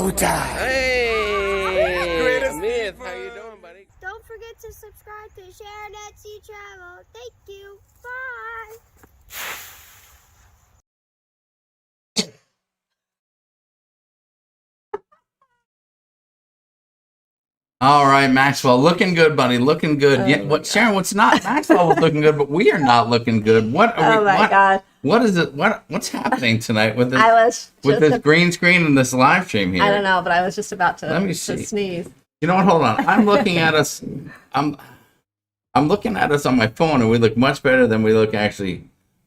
showtime. Hey, Amir, how you doing, buddy? Don't forget to subscribe to Sharonatsea Travel. Thank you. Bye. All right, Maxwell, looking good, buddy, looking good. Yeah, what, Sharon? What's not? Maxwell was looking good, but we are not looking good. What? Are Oh my God! What is it? What's happening tonight with this? With this green screen and this live stream here. I don't know, but I was just about to. Let me see. To sneeze. You know what? Hold on. I'm looking at us. I'm looking at us on my phone, and we look much better than we look actually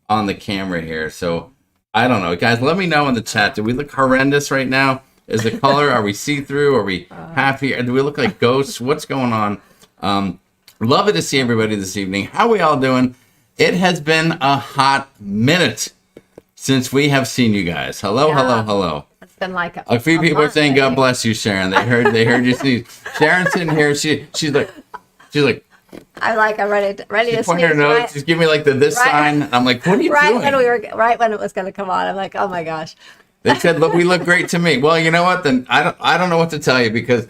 on the camera here. So I don't know, guys. Let me know in the chat. Do we look horrendous right now? Is the color? Are we see-through? Are we happy? Do we look like ghosts? What's going on? Love it to see everybody this evening. How we all doing? It has been a hot minute since we have seen you guys. Hello, hello. It's been like a few people are saying, "God bless you, Sharon." They heard you sneeze. Sharon's sitting here. She's like. I'm ready to She's pointing sneeze. her nose. Right? She's giving me like this sign. I'm like, "What are you doing?" Right when it was going to come on, I'm like, "Oh my gosh." They said, "Look, we look great to me." Well, you know what? Then I don't know what to tell you because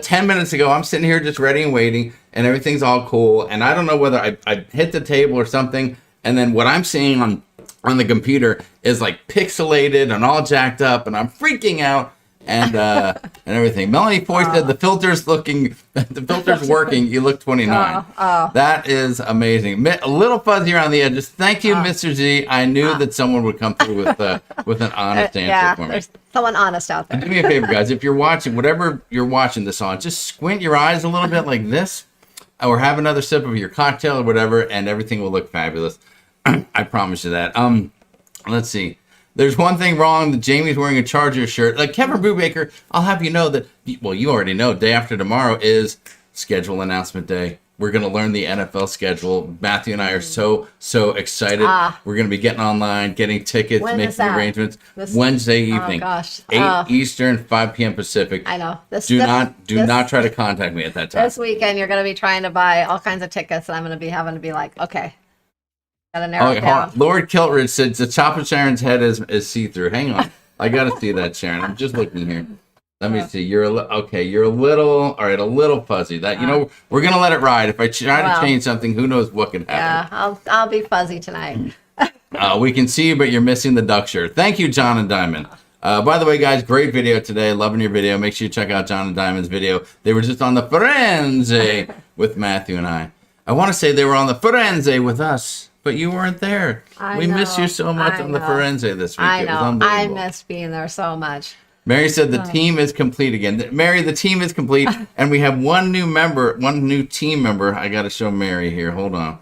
10 minutes ago I'm sitting here just ready and waiting, and everything's all cool. And I don't know whether I hit the table or something. And then what I'm seeing on the computer is like pixelated and all jacked up, and I'm freaking out and everything. Melanie Foy said the filter's working. You look 29. That is amazing. A little fuzzy around the edges. Thank you, Mr. Z. I knew that someone would come through with an honest answer for me. There's someone honest out there. Do me a favor, guys. If you're watching, whatever you're watching this on, just squint your eyes a little bit like this, or have another sip of your cocktail or whatever, and everything will look fabulous. I promise you that. Let's see. There's one thing wrong that Jamie's wearing a Chargers shirt. Like Kevin Brubaker, I'll have you know that, well, you already know, day after tomorrow is schedule announcement day. We're going to learn the NFL schedule. Matthew and I are so excited. We're going to be getting online, getting tickets, making arrangements. Wednesday evening. Oh, gosh. 8 Eastern, 5 p.m. Pacific. I know. Do not try to contact me at that time. This weekend, you're going to be trying to buy all kinds of tickets, and I'm going to be having to be like, okay. Gotta narrow it down. Lord Kiltridge said the top of Sharon's head is see-through. Hang on. I got to see that, Sharon. I'm just looking here. Let me see. You're a little fuzzy. That we're gonna let it ride. If I try to change something, who knows what can happen? Yeah, I'll be fuzzy tonight. We can see you, but you're missing the duck shirt. Thank you, John and Diamond. By the way, guys, great video today. Loving your video. Make sure you check out John and Diamond's video. They were just on the Firenze with Matthew and I. I want to say they were on the Firenze with us, but you weren't there. We miss you so much on the Firenze this week. I It was know. unbelievable. I miss being there so much. Mary said the team is complete again. Mary, the team is complete, and we have one new team member. I got to show Mary here. Hold on.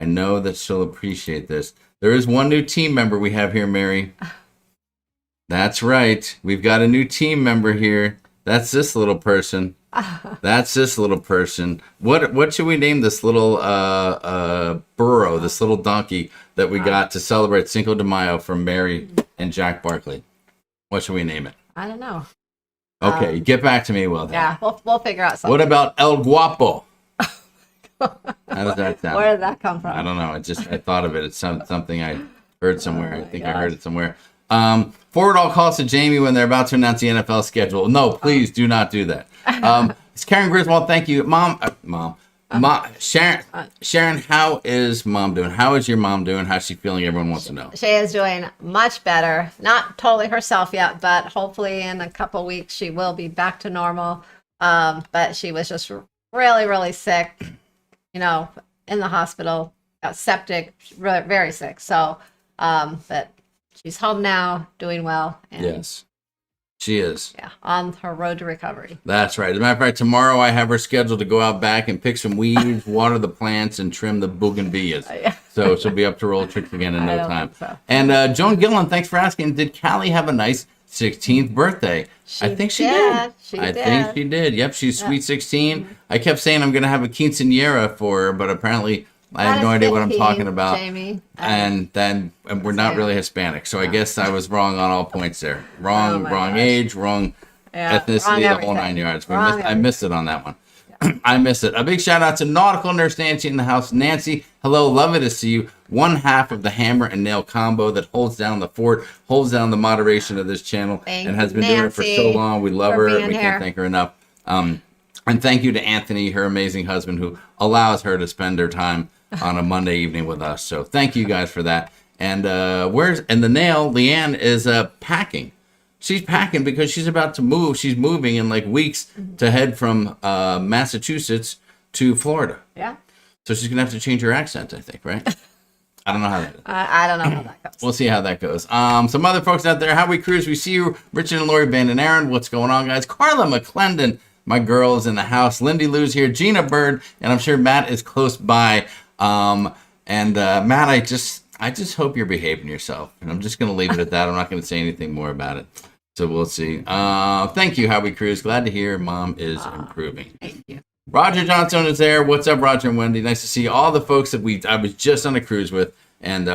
I know that she'll appreciate this. There is one new team member we have here, Mary. That's right. We've got a new team member here. That's this little person. That's this little person. What should we name this little burro, this little donkey that we got to celebrate Cinco de Mayo from Mary and Jack Barkley? What should we name it? I don't know. Okay, get back to me, Will. Yeah, we'll figure out something. What about El Guapo? How does that sound? Where did that come from? I don't know. I thought of it. It's something I heard somewhere. I think I heard it somewhere. Forward all calls to Jamie when they're about to announce the NFL schedule. No, please do not do that. It's Karen Griswold. Thank you, Mom. Sharon, how is Mom doing? How is your mom doing? How's she feeling? Everyone wants to know. She is doing much better. Not totally herself yet, but hopefully in a couple weeks she will be back to normal. But she was just really, really sick. In the hospital, got septic, very sick. So, but she's home now, doing well. And yes, she is. Yeah, on her road to recovery. That's right. As a matter of fact, tomorrow I have her scheduled to go out back and pick some weeds, water the plants, and trim the bougainvilleas. So she'll be up to roll tricks again in no time. So. And Joan Gillen, thanks for asking. Did Callie have a nice 16th birthday? I think she did. I think she did. Yep, she's sweet 16. I kept saying I'm going to have a quinceañera for her, but apparently I have no idea what I'm talking about. Jamie. And then we're not really Hispanic, so I guess I was wrong on all points there. Wrong gosh. age, wrong ethnicity, the whole 9 yards. I missed it on that one. I miss it. A big shout out to Nautical Nurse Nancy in the house. Nancy, hello, lovely to see you. One half of the hammer and nail combo that holds down the fort, holds down the moderation of this channel, and has been doing it for so long. We love her. We can't thank her enough. And thank you to Anthony, her amazing husband, who allows her to spend her time on a Monday evening with us. So thank you guys for that. And the nail, Leanne, is packing. She's packing because she's about to move. She's moving in like weeks to head from Massachusetts to Florida. Yeah. So she's going to have to change her accent, I think, right? I don't know how that is. I don't know how that goes. We'll see how that goes. Some other folks out there, how we cruise. We see you, Richard and Lori Van and Aaron. What's going on, guys? Carla McClendon, my girl, is in the house. Lindy Lou's here. Gina Bird, and I'm sure Matt is close by. Matt, I just hope you're behaving yourself. And I'm just going to leave it at that. I'm not going to say anything more about it. So we'll see. Thank you, Howie Cruz. Glad to hear Mom is improving. Thank you. Roger Johnson is there. What's up, Roger and Wendy? Nice to see all the folks that I was just on a cruise with. And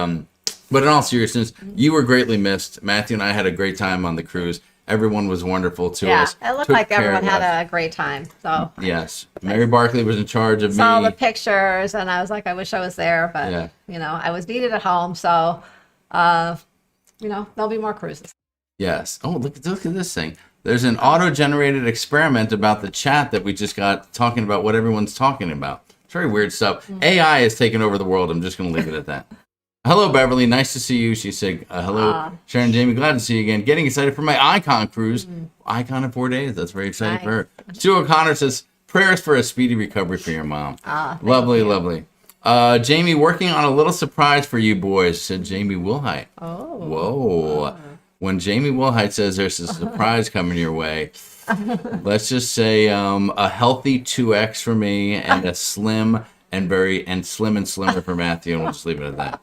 but in all seriousness, you were greatly missed. Matthew and I had a great time on the cruise. Everyone was wonderful to us. Yeah, it looked like everyone had a great time. So yes, Mary Barkley was in charge of me. Saw the pictures, and I was like, I wish I was there, but I was needed at home. So, there'll be more cruises. Yes. Oh, look at this thing. There's an auto-generated experiment about the chat that we just got talking about what everyone's talking about. It's very weird stuff. Mm-hmm. AI has taken over the world. I'm just going to leave it at that. Hello, Beverly. Nice to see you. She said, hello, Sharon, Jamie. Glad to see you again. Getting excited for my Icon cruise. Icon in 4 days. That's very exciting for her. Sue O'Connor says, prayers for a speedy recovery for your mom. Lovely. Jamie, working on a little surprise for you boys, said Jamie Wilhite. Oh. Whoa. When Jamie Wilhite says there's a surprise coming your way, let's just say a healthy 2X for me and a slim and slimmer for Matthew, and we'll just leave it at that.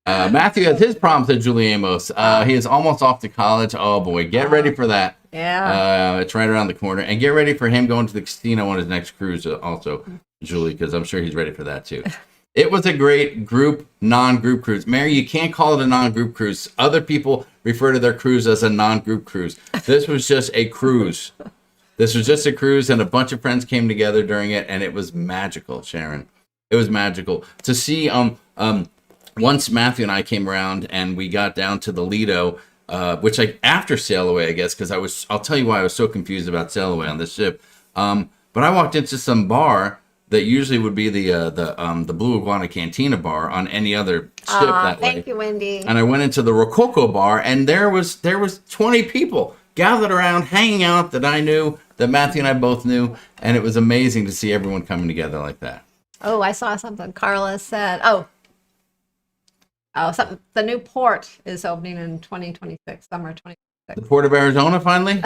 Matthew has his prom, said Julie Amos. He is almost off to college. Oh boy, get ready for that. Yeah. It's right around the corner. And get ready for him going to the casino on his next cruise also, Julie, because I'm sure he's ready for that too. It was a great non-group cruise. Mary, you can't call it a non-group cruise. Other people refer to their cruise as a non-group cruise. This was just a cruise. And a bunch of friends came together during it, and it was magical, Sharon. It was magical. To see, once Matthew and I came around and we got down to the Lido, which after Sail Away, I guess, because I'll tell you why I was so confused about Sail Away on this ship. But I walked into some bar that usually would be the Blue Iguana Cantina bar on any other ship that way. Thank you, Wendy. And I went into the Rococo bar, and there was 20 people gathered around, hanging out that I knew, that Matthew and I both knew, and it was amazing to see everyone coming together like that. Oh, I saw something. Carla said, something. The new port is opening in 2026, summer 2026. The Port of Arizona, finally?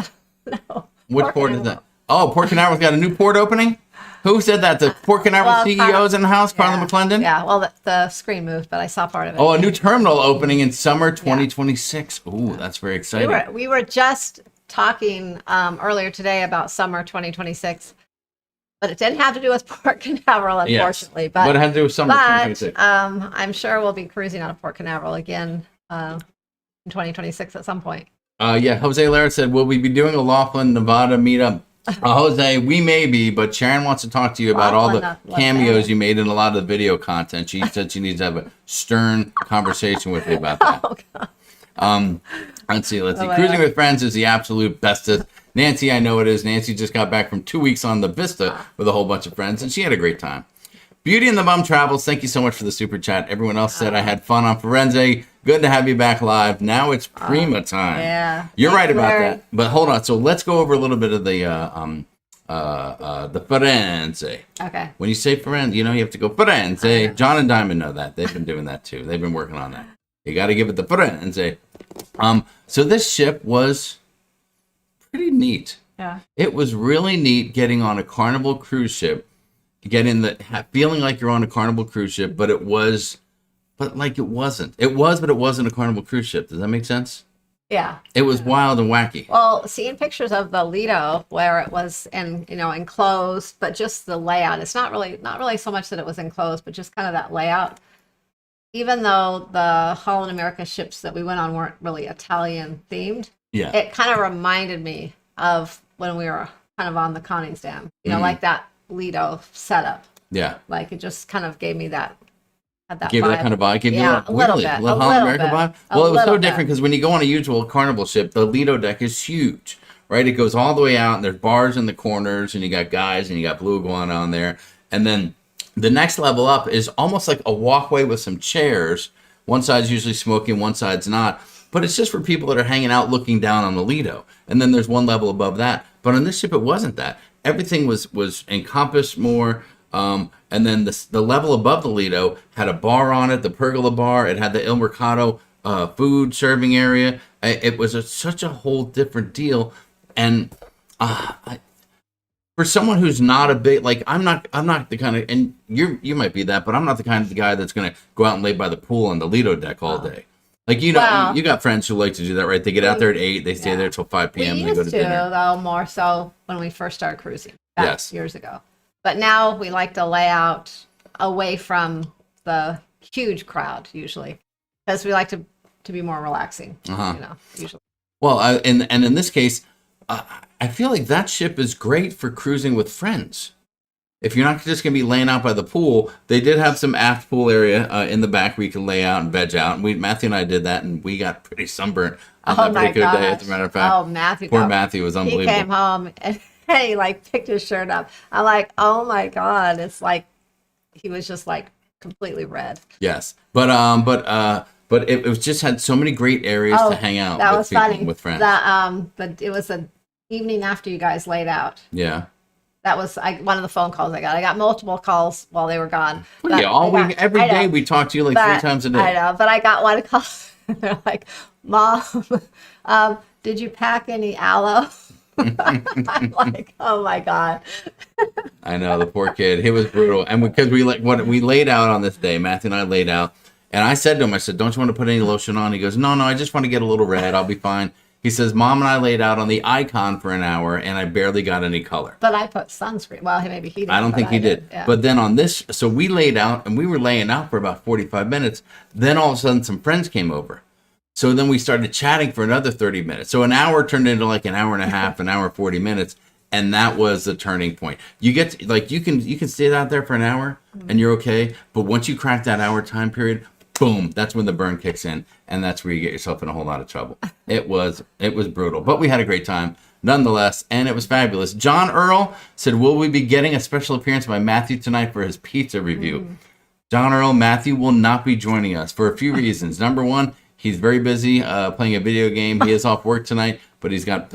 No. Which port is that? Oh, Port Canaveral's got a new port opening? Who said that? The Port Canaveral CEO's in the house, Carla McClendon? Yeah, well, the screen moved, but I saw part of it. Oh, a new terminal opening in summer 2026. Ooh, that's very exciting. We were just talking earlier today about summer 2026, but it didn't have to do with Port Canaveral, unfortunately. Yes, but it had to do with summer 2026. I'm sure we'll be cruising out of Port Canaveral again in 2026 at some point. Jose Lara said, will we be doing a Laughlin, Nevada meetup? Jose, we may be, but Sharon wants to talk to you about all the cameos you made in a lot of the video content. She said she needs to have a stern conversation with you about that. Oh, God. Let's see. Cruising with Friends is the absolute bestest. Nancy, I know it is. Nancy just got back from 2 weeks on the Vista with a whole bunch of friends, and she had a great time. Beauty and the Bum Travels, thank you so much for the super chat. Everyone else said I had fun on Firenze. Good to have you back live. Now it's Prima time. Yeah. You're right about that. But hold on. So let's go over a little bit of the Firenze. Okay. When you say Firenze, you have to go Firenze. John and Diamond know that. They've been doing that too. They've been working on that. You got to give it the Firenze. So this ship was pretty neat. Yeah. It was really neat getting on a Carnival cruise ship. Feeling like you're on a Carnival cruise ship, but it wasn't. It wasn't a Carnival cruise ship. Does that make sense? Yeah. It was wild and wacky. Well, seeing pictures of the Lido where it was enclosed, but just the layout. It's not really so much that it was enclosed, but just kind of that layout. Even though the Holland America ships that we went on weren't really Italian themed, yeah, it kind of reminded me of when we were kind of on the Koningsdam. Like that Lido setup. Yeah. Like it just kind of gave me that. Had that Gave you vibe. that kind of vibe? Gave Yeah, you a little really? bit. A little Holland America vibe? Well, it was so different because when you go on a usual Carnival ship, the Lido deck is huge, right? It goes all the way out, and there's bars in the corners, and you got guys, and you got blue going on there. And then the next level up is almost like a walkway with some chairs. One side's usually smoking, one side's not. But it's just for people that are hanging out looking down on the Lido. And then there's one level above that. But on this ship, it wasn't that. Everything was encompassed more. And then the level above the Lido had a bar on it, the pergola bar. It had the Il Mercato food serving area. It was such a whole different deal. And for someone who's not a big, like I'm not the kind of, and you might be that, but I'm not the kind of guy that's gonna go out and lay by the pool on the Lido deck all day. Like you got friends who like to do that, right? They get out there at 8, they stay there till 5 p.m. We They go used to dinner. though, more so when we first started cruising. Back Yes. years ago. But now we like to lay out away from the huge crowd usually, because we like to be more relaxing. Usually. Well, and in this case, I feel like that ship is great for cruising with friends. If you're not just going to be laying out by the pool, they did have some aft pool area in the back where you can lay out and veg out. And Matthew and I did that, and we got pretty sunburned on that particular day, as a matter of fact. Oh, Matthew. Poor Matthew was unbelievable. He came home and he like picked his shirt up. I'm like, oh my God. It's like, he was just like completely red. Yes. But it was just had so many great areas to hang out that with was people, funny. with friends. But it was the evening after you guys laid out. Yeah. That was one of the phone calls I got. I got multiple calls while they were gone. Well, yeah, every day we talk to you like 3 times a day. I know, but I got one call. They're like, Mom, did you pack any aloe? I'm like, oh my God. I know, the poor kid. It was brutal. And because we laid out on this day, Matthew and I laid out, and I said to him, I said, don't you want to put any lotion on? He goes, no, I just want to get a little red. I'll be fine. He says, Mom and I laid out on the Icon for an hour, and I barely got any color. But I put sunscreen. Well, maybe he didn't. I don't think he did. Yeah. But then on this, so we laid out, and we were laying out for about 45 minutes. Then all of a sudden, some friends came over. So then we started chatting for another 30 minutes. So an hour turned into like an hour and a half, an hour 40 minutes. And that was the turning point. You get to, like, you can stay out there for an hour and you're okay. But once you crack that hour time period, boom, that's when the burn kicks in. And that's where you get yourself in a whole lot of trouble. It was brutal, but we had a great time nonetheless. And it was fabulous. John Earl said, will we be getting a special appearance by Matthew tonight for his pizza review? John Earl, Matthew will not be joining us for a few reasons. Number one, he's very busy playing a video game. He is off work tonight, but he's got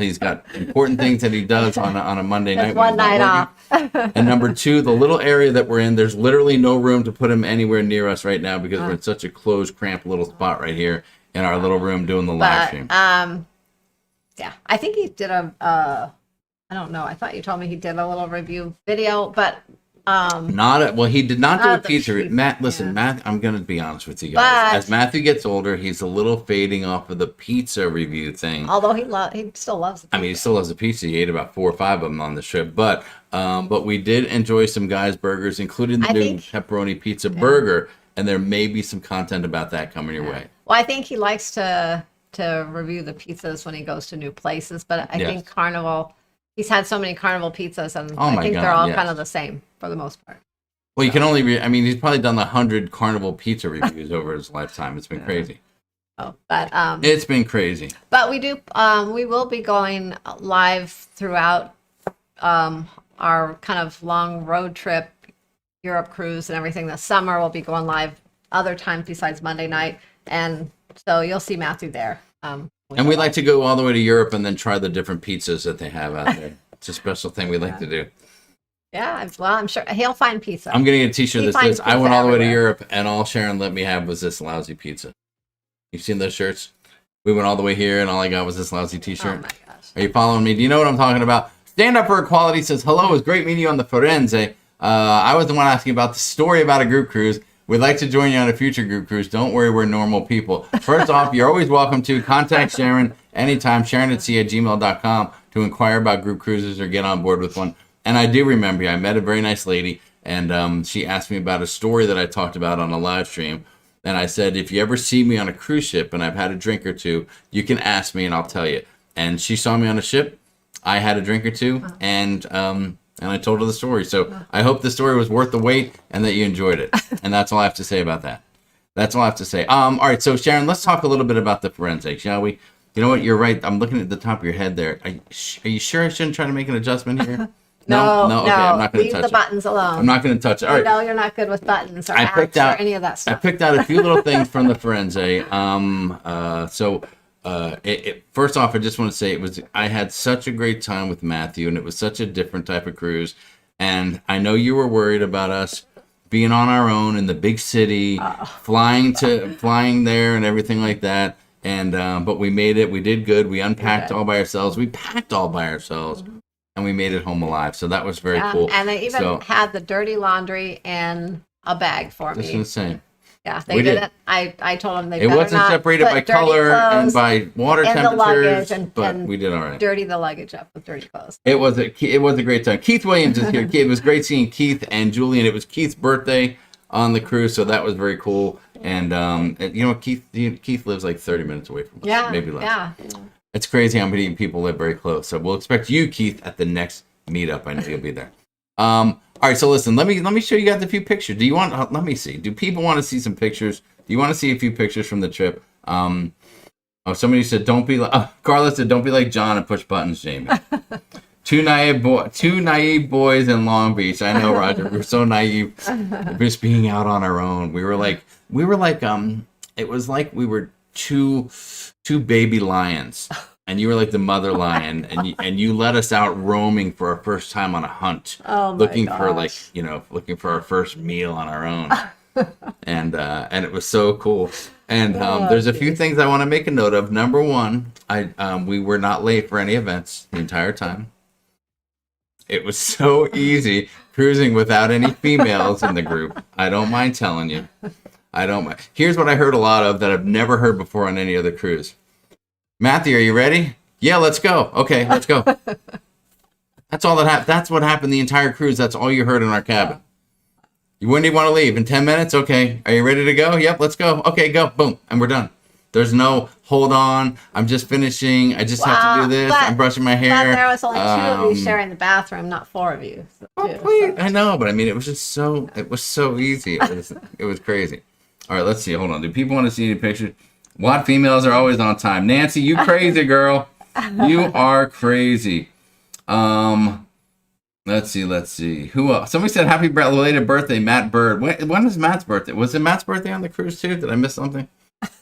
important things that he does on a Monday night. One night off. And number two, the little area that we're in, there's literally no room to put him anywhere near us right now because we're in such a closed, cramped little spot right here in our little room doing the live stream. Yeah, I think he did I don't know. I thought you told me he did a little review video, but He did not do a pizza. Matt, listen, yeah. Matt, I'm going to be honest with you guys. But, as Matthew gets older, he's a little fading off of the pizza review thing. Although he still loves the pizza. I mean, he still loves the pizza. He ate about 4 or 5 of them on the trip. But we did enjoy some guys' burgers, including the new pepperoni pizza burger. And there may be some content about that coming your way. Well, I think he likes to review the pizzas when he goes to new places. But I think Carnival, he's had so many Carnival pizzas, and I think they're all kind of the same for the most part. Well, you can only he's probably done 100 Carnival pizza reviews over his lifetime. It's been crazy. Oh, but it's been crazy. But we will be going live throughout our kind of long road trip, Europe cruise and everything this summer. We'll be going live other times besides Monday night, and so you'll see Matthew there. And we like to go all the way to Europe and then try the different pizzas that they have out there. It's a special thing we like to do. Yeah, well, I'm sure he'll find pizza. I'm going to get a t-shirt that says, I went all the way to Europe, and all Sharon let me have was this lousy pizza. You've seen those shirts? We went all the way here, and all I got was this lousy t-shirt. Oh, my gosh. Are you following me? Do you know what I'm talking about? Stand Up for Equality says, hello, it was great meeting you on the Firenze. I was the one asking about the story about a group cruise. We'd like to join you on a future group cruise. Don't worry, we're normal people. First off, you're always welcome to contact Sharon anytime, sharonatsea@gmail.com, to inquire about group cruises or get on board with one. And I do remember you. I met a very nice lady, and she asked me about a story that I talked about on a live stream. And I said, if you ever see me on a cruise ship and I've had a drink or two, you can ask me and I'll tell you. And she saw me on a ship. I had a drink or two, and and I told her the story. So I hope the story was worth the wait and that you enjoyed it. And that's all I have to say about that. That's all I have to say. All right, so Sharon, let's talk a little bit about the Firenze, shall we? You know what? You're right. I'm looking at the top of your head there. Are you sure I shouldn't try to make an adjustment here? No. Okay, I'm not going to Leave touch the it. buttons alone. I'm not going to touch it. All right. You know you're not good with buttons or I apps picked out or any of that I stuff. picked out a few little things from the Firenze. First off, I just want to say I had such a great time with Matthew, and it was such a different type of cruise. And I know you were worried about us being on our own in the big city, flying there and everything like that. And but we made it. We did good. We unpacked all by ourselves. We packed all by ourselves, and we made it home alive. So that was very cool. And they even had the dirty laundry in a bag for me. Just insane. Yeah, they did it. I told them they It better wasn't not separated put by dirty color and clothes by water in the temperatures, luggage but and we did all right. dirty the luggage up with dirty clothes. It was a great time. Keith Williams is here. It was great seeing Keith and Julian. It was Keith's birthday on the cruise, so that was very cool. And you know, Keith lives like 30 minutes away from us, Yeah, maybe less. yeah. It's crazy how many people live very close. So we'll expect you, Keith, at the next meetup. I know you'll be there. All right, so listen, let me show you guys a few pictures. Do you want? Let me see. Do people want to see some pictures? Do you want to see a few pictures from the trip? Somebody said, "Don't be like." Carla said, "Don't be like John and push buttons, Jamie." Two naive boys in Long Beach. I know, Roger. We were so naive, just being out on our own. We were like, it was like we were two baby lions, and you were like the mother lion, and you let us out roaming for our first time on a hunt, looking for our first meal on our own, and it was so cool. And there's a few things I want to make a note of. Number one, we were not late for any events the entire time. It was so easy cruising without any females in the group. I don't mind telling you. I don't mind. Here's what I heard a lot of that I've never heard before on any other cruise. Matthew, are you ready? Yeah, let's go. Okay, let's go. That's all that happened. That's what happened the entire cruise. That's all you heard in our cabin. When do you want to leave? In 10 minutes? Okay. Are you ready to go? Yep, let's go. Okay, go. Boom. And we're done. There's no, hold on, I'm just finishing. I just have to do this. I'm brushing my hair. But there was only two of you sharing the bathroom, not four of you. I know, but I mean, it was so easy. It was crazy. All right, let's see. Hold on. Do people want to see any pictures? What females are always on time? Nancy, you crazy girl. You are crazy. Let's see. Who else? Somebody said happy belated birthday, Matt Bird. When is Matt's birthday? Was it Matt's birthday on the cruise too? Did I miss something?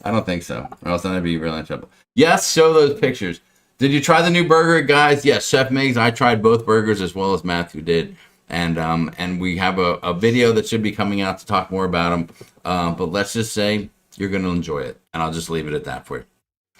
I don't think so. Or else I'd be really in trouble. Yes, show those pictures. Did you try the new burger, guys? Yes, Chef Miggs. I tried both burgers as well as Matthew did. And we have a video that should be coming out to talk more about them. But let's just say you're going to enjoy it. And I'll just leave it at that for you.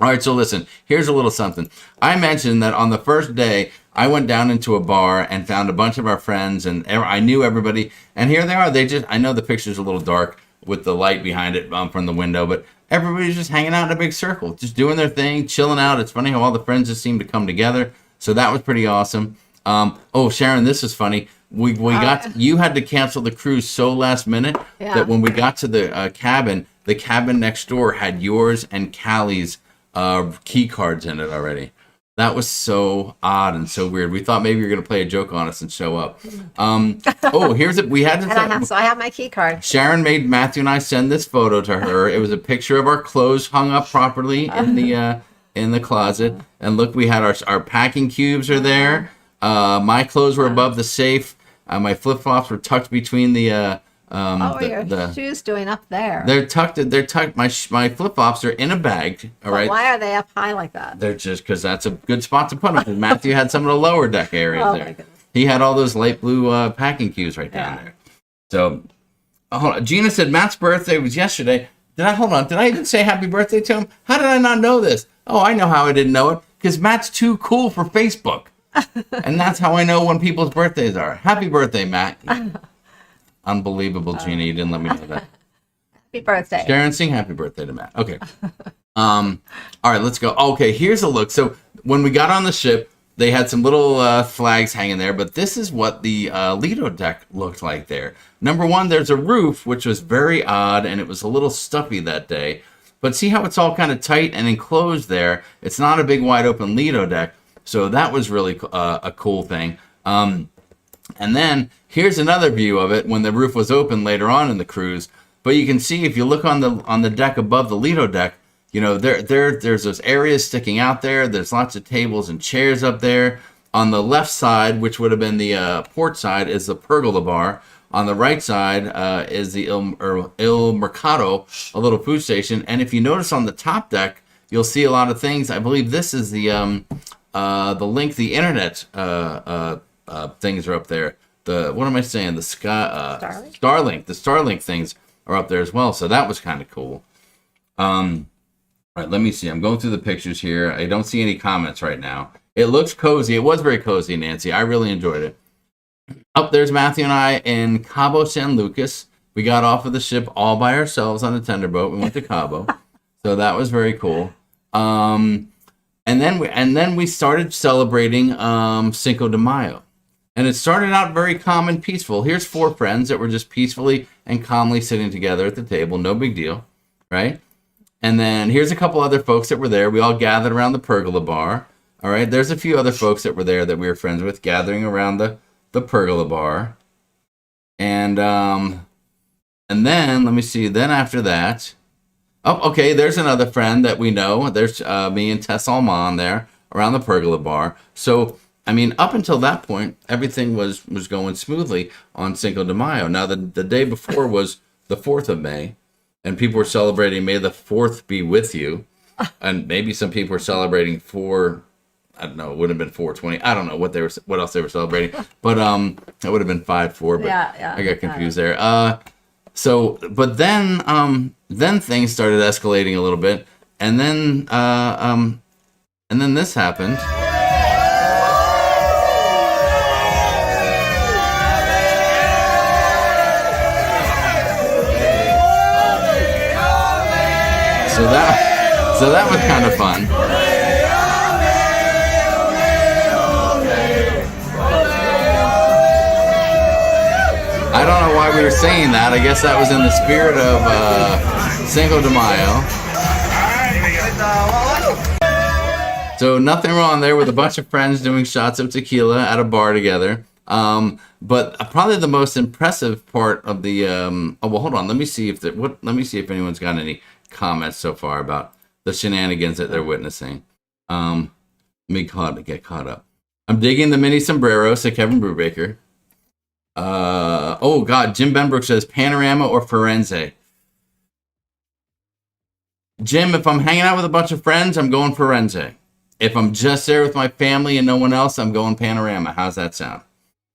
All right, so listen, here's a little something. I mentioned that on the first day, I went down into a bar and found a bunch of our friends, and I knew everybody. And here they are. I know the picture's a little dark with the light behind it from the window, but everybody's just hanging out in a big circle, just doing their thing, chilling out. It's funny how all the friends just seem to come together. So that was pretty awesome. Sharon, this is funny. You had to cancel the cruise so last minute that when we got to the cabin next door had yours and Callie's key cards in it already. That was so odd and so weird. We thought maybe you were going to play a joke on us and show up. Here's it. We had to. I have my key card. Sharon made Matthew and I send this photo to her. It was a picture of our clothes hung up properly in the closet. And look, we had our packing cubes are there. My clothes were above the safe. My flip flops were tucked between the. Your shoes doing up there? They're tucked. My flip flops are in a bag. All right. Why are they up high like that? They're just because that's a good spot to put them. Matthew had some of the lower deck areas there. My goodness. He had all those light blue packing cubes right down there. So, hold on. Gina said Matt's birthday was yesterday. Did I even say happy birthday to him? How did I not know this? Oh, I know how I didn't know it. Because Matt's too cool for Facebook. And that's how I know when people's birthdays are. Happy birthday, Matt. Unbelievable, Gina. You didn't let me know that. Happy birthday. Sharon, sing happy birthday to Matt. Okay. All right, let's go. Okay, here's a look. So when we got on the ship, they had some little flags hanging there, but this is what the Lido deck looked like there. Number one, there's a roof, which was very odd, and it was a little stuffy that day. But see how it's all kind of tight and enclosed there? It's not a big, wide open Lido deck, so that was really a cool thing. And then here's another view of it when the roof was open later on in the cruise. But you can see if you look on the deck above the Lido deck, you know, there's those areas sticking out there. There's lots of tables and chairs up there. On the left side, which would have been the port side, is the pergola bar. On the right side is the Il Mercato, a little food station. And if you notice on the top deck, you'll see a lot of things. I believe this is the link, the internet things are up there. What am I saying? The Starlink. The Starlink things are up there as well. So that was kind of cool. All right, let me see. I'm going through the pictures here. I don't see any comments right now. It looks cozy. It was very cozy, Nancy. I really enjoyed it. Up there's Matthew and I in Cabo San Lucas. We got off of the ship all by ourselves on a tender boat. We went to Cabo. So that was very cool. And then we started celebrating Cinco de Mayo. And it started out very calm and peaceful. Here's 4 friends that were just peacefully and calmly sitting together at the table. No big deal, right? And then here's a couple other folks that were there. We all gathered around the pergola bar. All right, there's a few other folks that were there that we were friends with, gathering around the pergola bar. And then, let me see, then after that, oh, okay, there's another friend that we know. There's me and Tess Alman there around the pergola bar. So, I mean, up until that point, everything was going smoothly on Cinco de Mayo. Now, the day before was the 4th of May, and people were celebrating May the 4th be with you. And maybe some people were celebrating I don't know, it would have been 420. I don't know what else they were celebrating. But it would have been 5-4, but yeah, I got confused there. But then things started escalating a little bit, and then this happened. So that was kind of fun. I don't know why we were saying that. I guess that was in the spirit of Cinco de Mayo. So nothing wrong there with a bunch of friends doing shots of tequila at a bar together. But probably the most impressive part of the oh well, hold on. Let me see if anyone's got any comments so far about the shenanigans that they're witnessing. Let me get caught up. I'm digging the mini sombrero, said Kevin Brubaker. Oh God, Jim Benbrook says Panorama or Firenze. Jim, if I'm hanging out with a bunch of friends, I'm going Firenze. If I'm just there with my family and no one else, I'm going Panorama. How's that sound?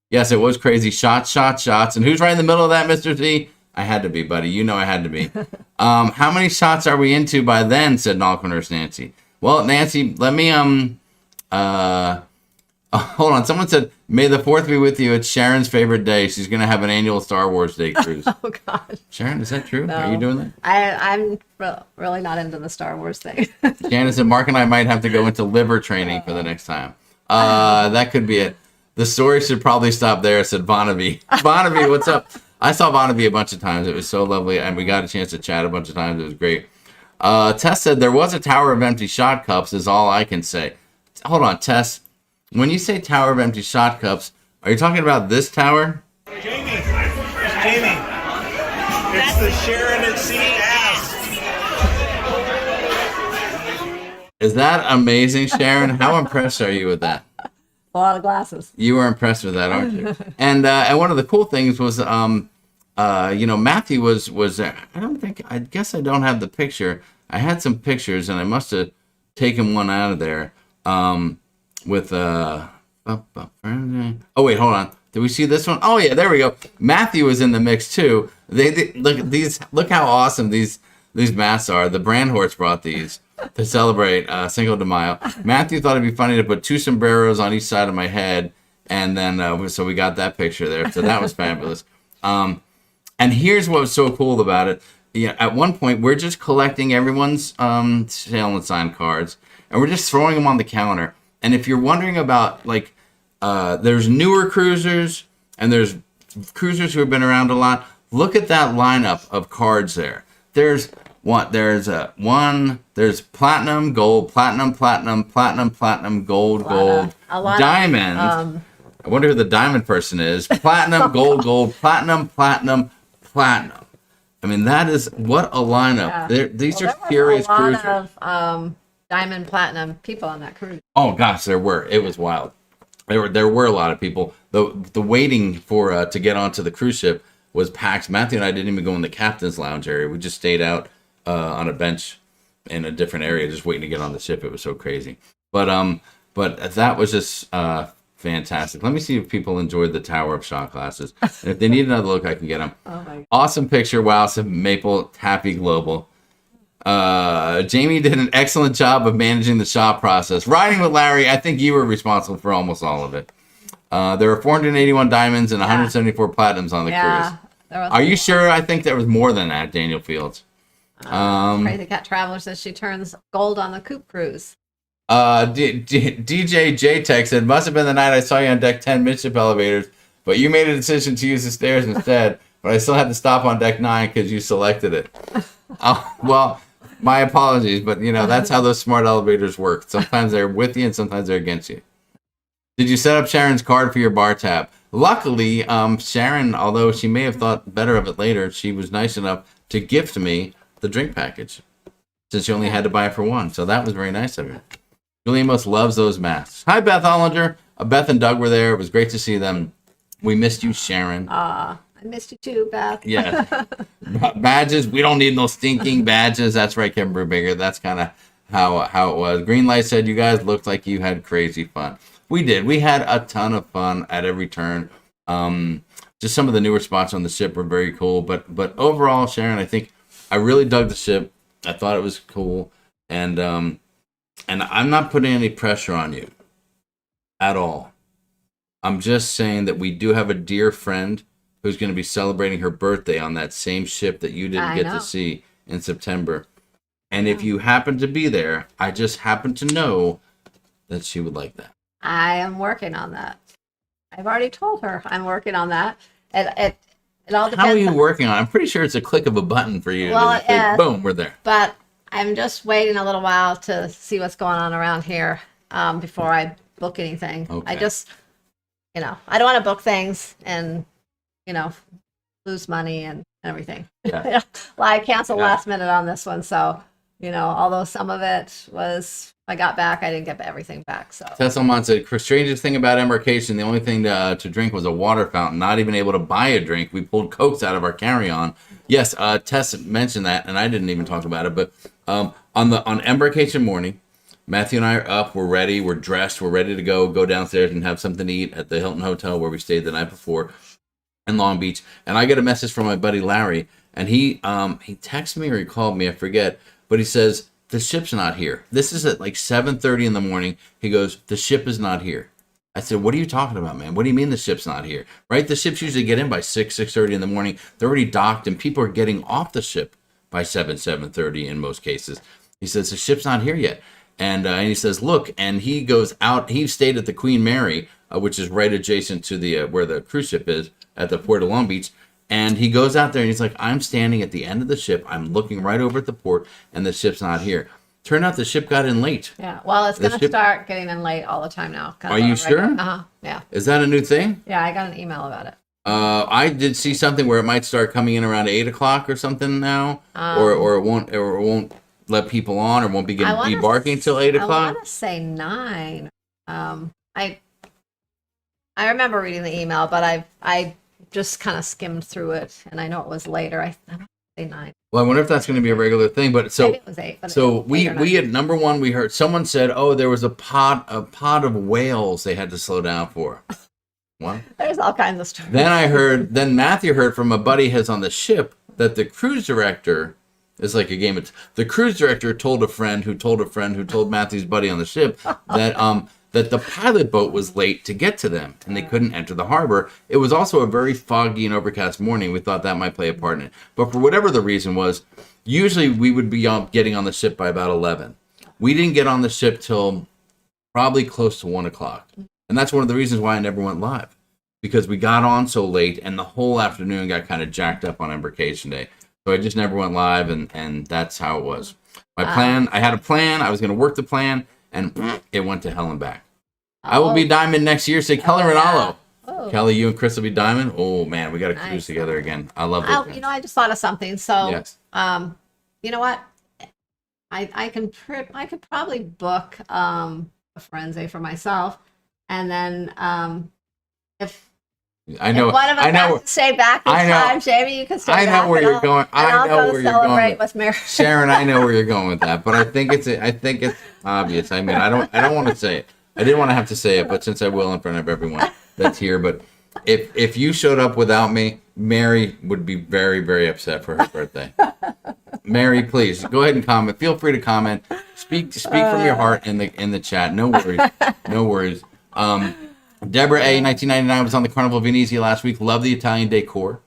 Yes, it was crazy. Shots. And who's right in the middle of that, Mr. Z? I had to be, buddy. You know I had to be. How many shots are we into by then? Said Newcomers Nancy. Well, Nancy, let me hold on. Someone said, May the 4th be with you. It's Sharon's favorite day. She's going to have an annual Star Wars Day cruise. Oh, gosh. Sharon, is that true? No. Are you doing that? I'm really not into the Star Wars thing. Shannon said, Mark and I might have to go into liver training for the next time. That could be it. The story should probably stop there, said Bonnaby. Bonnaby, what's up? I saw Bonnaby a bunch of times. It was so lovely, and we got a chance to chat a bunch of times. It was great. Tess said, there was a tower of empty shot cups, is all I can say. Hold on, Tess. When you say tower of empty shot cups, are you talking about this tower? Jamie, it's the sharonatsea ass. Is that amazing, Sharon? How impressed are you with that? A lot of glasses. You were impressed with that, aren't you? And one of the cool things was, Matthew was there. I guess I don't have the picture. I had some pictures, and I must have taken one out of there. With oh wait, hold on. Did we see this one? Oh yeah, there we go. Matthew was in the mix too. They look at these. Look how awesome these masks are. The brand horse brought these to celebrate Cinco de Mayo. Matthew thought it'd be funny to put 2 sombreros on each side of my head, and then so we got that picture there. So that was fabulous. And here's what was so cool about it. Yeah, at one point we're just collecting everyone's sale and sign cards, and we're just throwing them on the counter. And if you're wondering about, like, there's newer cruisers and there's cruisers who have been around a lot, look at that lineup of cards there. There's platinum, gold, platinum, gold, diamond. I wonder who the diamond person is. Platinum, gold, gold, platinum, platinum, platinum. I mean, that is what a lineup. Yeah. These Well, are there was curious a lot cruisers. of diamond platinum people on that cruise. Oh gosh, there were. It was wild. There were a lot of people. The waiting for to get onto the cruise ship was packed. Matthew and I didn't even go in the captain's lounge area. We just stayed out on a bench in a different area, just waiting to get on the ship. It was so crazy. But that was just fantastic. Let me see if people enjoyed the Tower of Shot glasses. And if they need another look, I can get them. Oh my God. Awesome picture. Wow, some Maple Happy Global. Jamie did an excellent job of managing the shop process. Riding with Larry, I think you were responsible for almost all of it. There were 481 diamonds and 174 platinums on the cruise. Are you sure? I think there was more than that, Daniel Fields. Crazy Cat Traveler says she turns gold on the Coop cruise. DJ JTech said, must have been the night I saw you on deck 10 midship elevators, but you made a decision to use the stairs instead, but I still had to stop on deck 9 because you selected it. Well, my apologies, but that's how those smart elevators work. Sometimes they're with you and sometimes they're against you. Did you set up Sharon's card for your bar tab? Luckily, Sharon, although she may have thought better of it later, she was nice enough to gift me the drink package since you only had to buy it for one. So that was very nice of you. Julie most loves those masks. Hi, Beth Hollinger. Beth and Doug were there. It was great to see them. We missed you, Sharon. I missed you too, Beth. Yeah. Badges. We don't need no stinking badges. That's right, Kevin Brubaker. That's kind of how it was. Greenlight said you guys looked like you had crazy fun. We did. We had a ton of fun at every turn. Just some of the newer spots on the ship were very cool. But overall, Sharon, I think I really dug the ship. I thought it was cool. And I'm not putting any pressure on you at all. I'm just saying that we do have a dear friend who's going to be celebrating her birthday on that same ship that you didn't get to see in September. And if you happen to be there, I just happen to know that she would like that. I am working on that. I've already told her I'm working on that. It all depends. How are you working on it? I'm pretty sure it's a click of a button for you. Well, to say, boom, we're there. But I'm just waiting a little while to see what's going on around here before I book anything. Okay. I just, I don't want to book things and, lose money and everything. Yeah. Well, I canceled last minute on this one. So, although some of it was, I got back, I didn't get everything back. So Tesselmont said, strangest thing about Embarkation, the only thing to drink was a water fountain, not even able to buy a drink. We pulled Cokes out of our carry-on. Yes, Tess mentioned that, and I didn't even talk about it, but on Embarkation morning, Matthew and I are up, we're ready, we're dressed, we're ready to go downstairs and have something to eat at the Hilton Hotel where we stayed the night before in Long Beach. And I get a message from my buddy Larry, and he texted me or he called me, I forget, but he says, the ship's not here. This is at like 7:30 in the morning. He goes, the ship is not here. I said, what are you talking about, man? What do you mean the ship's not here? Right? The ships usually get in by 6:30 in the morning. They're already docked, and people are getting off the ship by 7:30 in most cases. He says, the ship's not here yet. And he says, look, and he goes out. He stayed at the Queen Mary, which is right adjacent to the where the cruise ship is at the Port of Long Beach. And he goes out there and he's like, I'm standing at the end of the ship. I'm looking right over at the port, and the ship's not here. Turned out the ship got in late. yeah, well, it's going to start getting in late all the time now. Are you sure? Uh-huh, yeah. Is that a new thing? Yeah, I got an email about it. I did see something where it might start coming in around 8 o'clock or something now, or it won't let people on, or won't begin debarking until 8 o'clock. I want to say 9. I remember reading the email, but I just kind of skimmed through it, and I know it was later. I don't say 9. Well, I wonder if that's going to be a regular thing. But so maybe it was 8. But so we had number one. We heard someone said, oh, there was a pod of whales they had to slow down for. What? There's all kinds of stories. Then Matthew heard from a buddy his on the ship that the cruise director is like a game of the cruise director told a friend who told a friend who told Matthew's buddy on the ship that the pilot boat was late to get to them and they couldn't enter the harbor. It was also a very foggy and overcast morning. We thought that might play a part in it. But for whatever the reason was, usually we would be getting on the ship by about 11. We didn't get on the ship till probably close to 1 o'clock. And that's one of the reasons why I never went live. Because we got on so late and the whole afternoon got kind of jacked up on Embarkation Day. So I just never went live, and that's how it was. My plan, I had a plan, I was going to work the plan, and it went to hell and back. I will be diamond next year. Say Kelly Rinaldo. Oh. Kelly, you and Chris will be diamond. Oh man, we got to Nice. cruise together again. I love those. Oh, I just thought of something. So, Yes. you know what? I can probably book a Firenze for myself, and then if I know. one of us I know. has to stay back this I know. time, Jamie, you can stay I back. know where and you're I'll- going. and I I'll know go where you're going. celebrate with Mary. Sharon, I know where you're going with that, but I think it's obvious. I mean, I don't want to say it. I didn't want to have to say it, but since I will in front of everyone that's here, but if you showed up without me, Mary would be very, very upset for her birthday. Mary, please go ahead and comment. Feel free to comment. Speak from your heart in the chat. No worries. No worries. Deborah A, 1999 was on the Carnival Venezia last week. Love the Italian decor.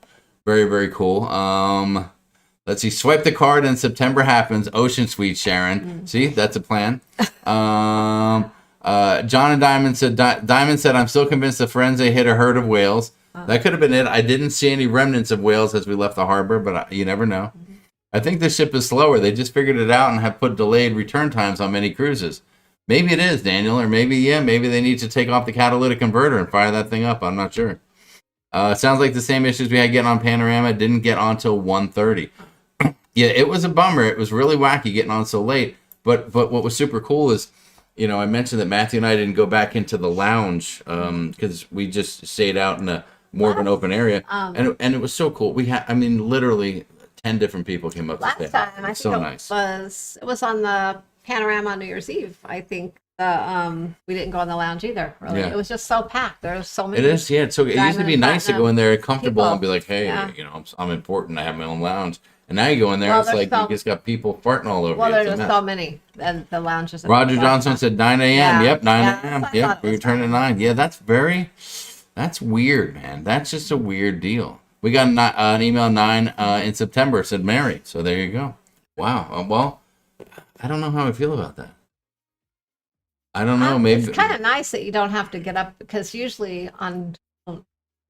Very, very cool. Let's see. Swipe the card and September happens. Ocean Suite, Sharon. See, that's a plan. John and Diamond said, I'm still convinced the Firenze hit a herd of whales. That could have been it. I didn't see any remnants of whales as we left the harbor, but you never know. I think the ship is slower. They just figured it out and have put delayed return times on many cruises. Maybe it is, Daniel, or maybe they need to take off the catalytic converter and fire that thing up. I'm not sure. Sounds like the same issues we had getting on Panorama. Didn't get on till 1:30. Yeah, it was a bummer. It was really wacky getting on so late. But what was super cool is, I mentioned that Matthew and I didn't go back into the lounge because we just stayed out in more of an open area, and it was so cool. We had, literally 10 different people came up to Last stay. time, I think So it nice. was on the Panorama on New Year's Eve. I think we didn't go in the lounge either. Really, Yeah. it was just so packed. There was so many. It is, yeah. So it used to be Diamond nice to go in there comfortable people. and be like, hey, Yeah. I'm important. I have my own lounge. And now you go in there, Well, it's like there's you just got people farting all over Well, you. It's there's a just mess. so many, and the lounges. Roger Johnson said 9 a.m. Yeah. Yep, 9 Yeah, a.m. that's what I Yep, thought it we was returned at 9. Yeah, that's weird, man. That's just a weird deal. We got an email 9 in September, said Mary. So there you go. Wow. Well, I don't know how I feel about that. I don't know. Maybe It's kind of nice that you don't have to get up, because usually on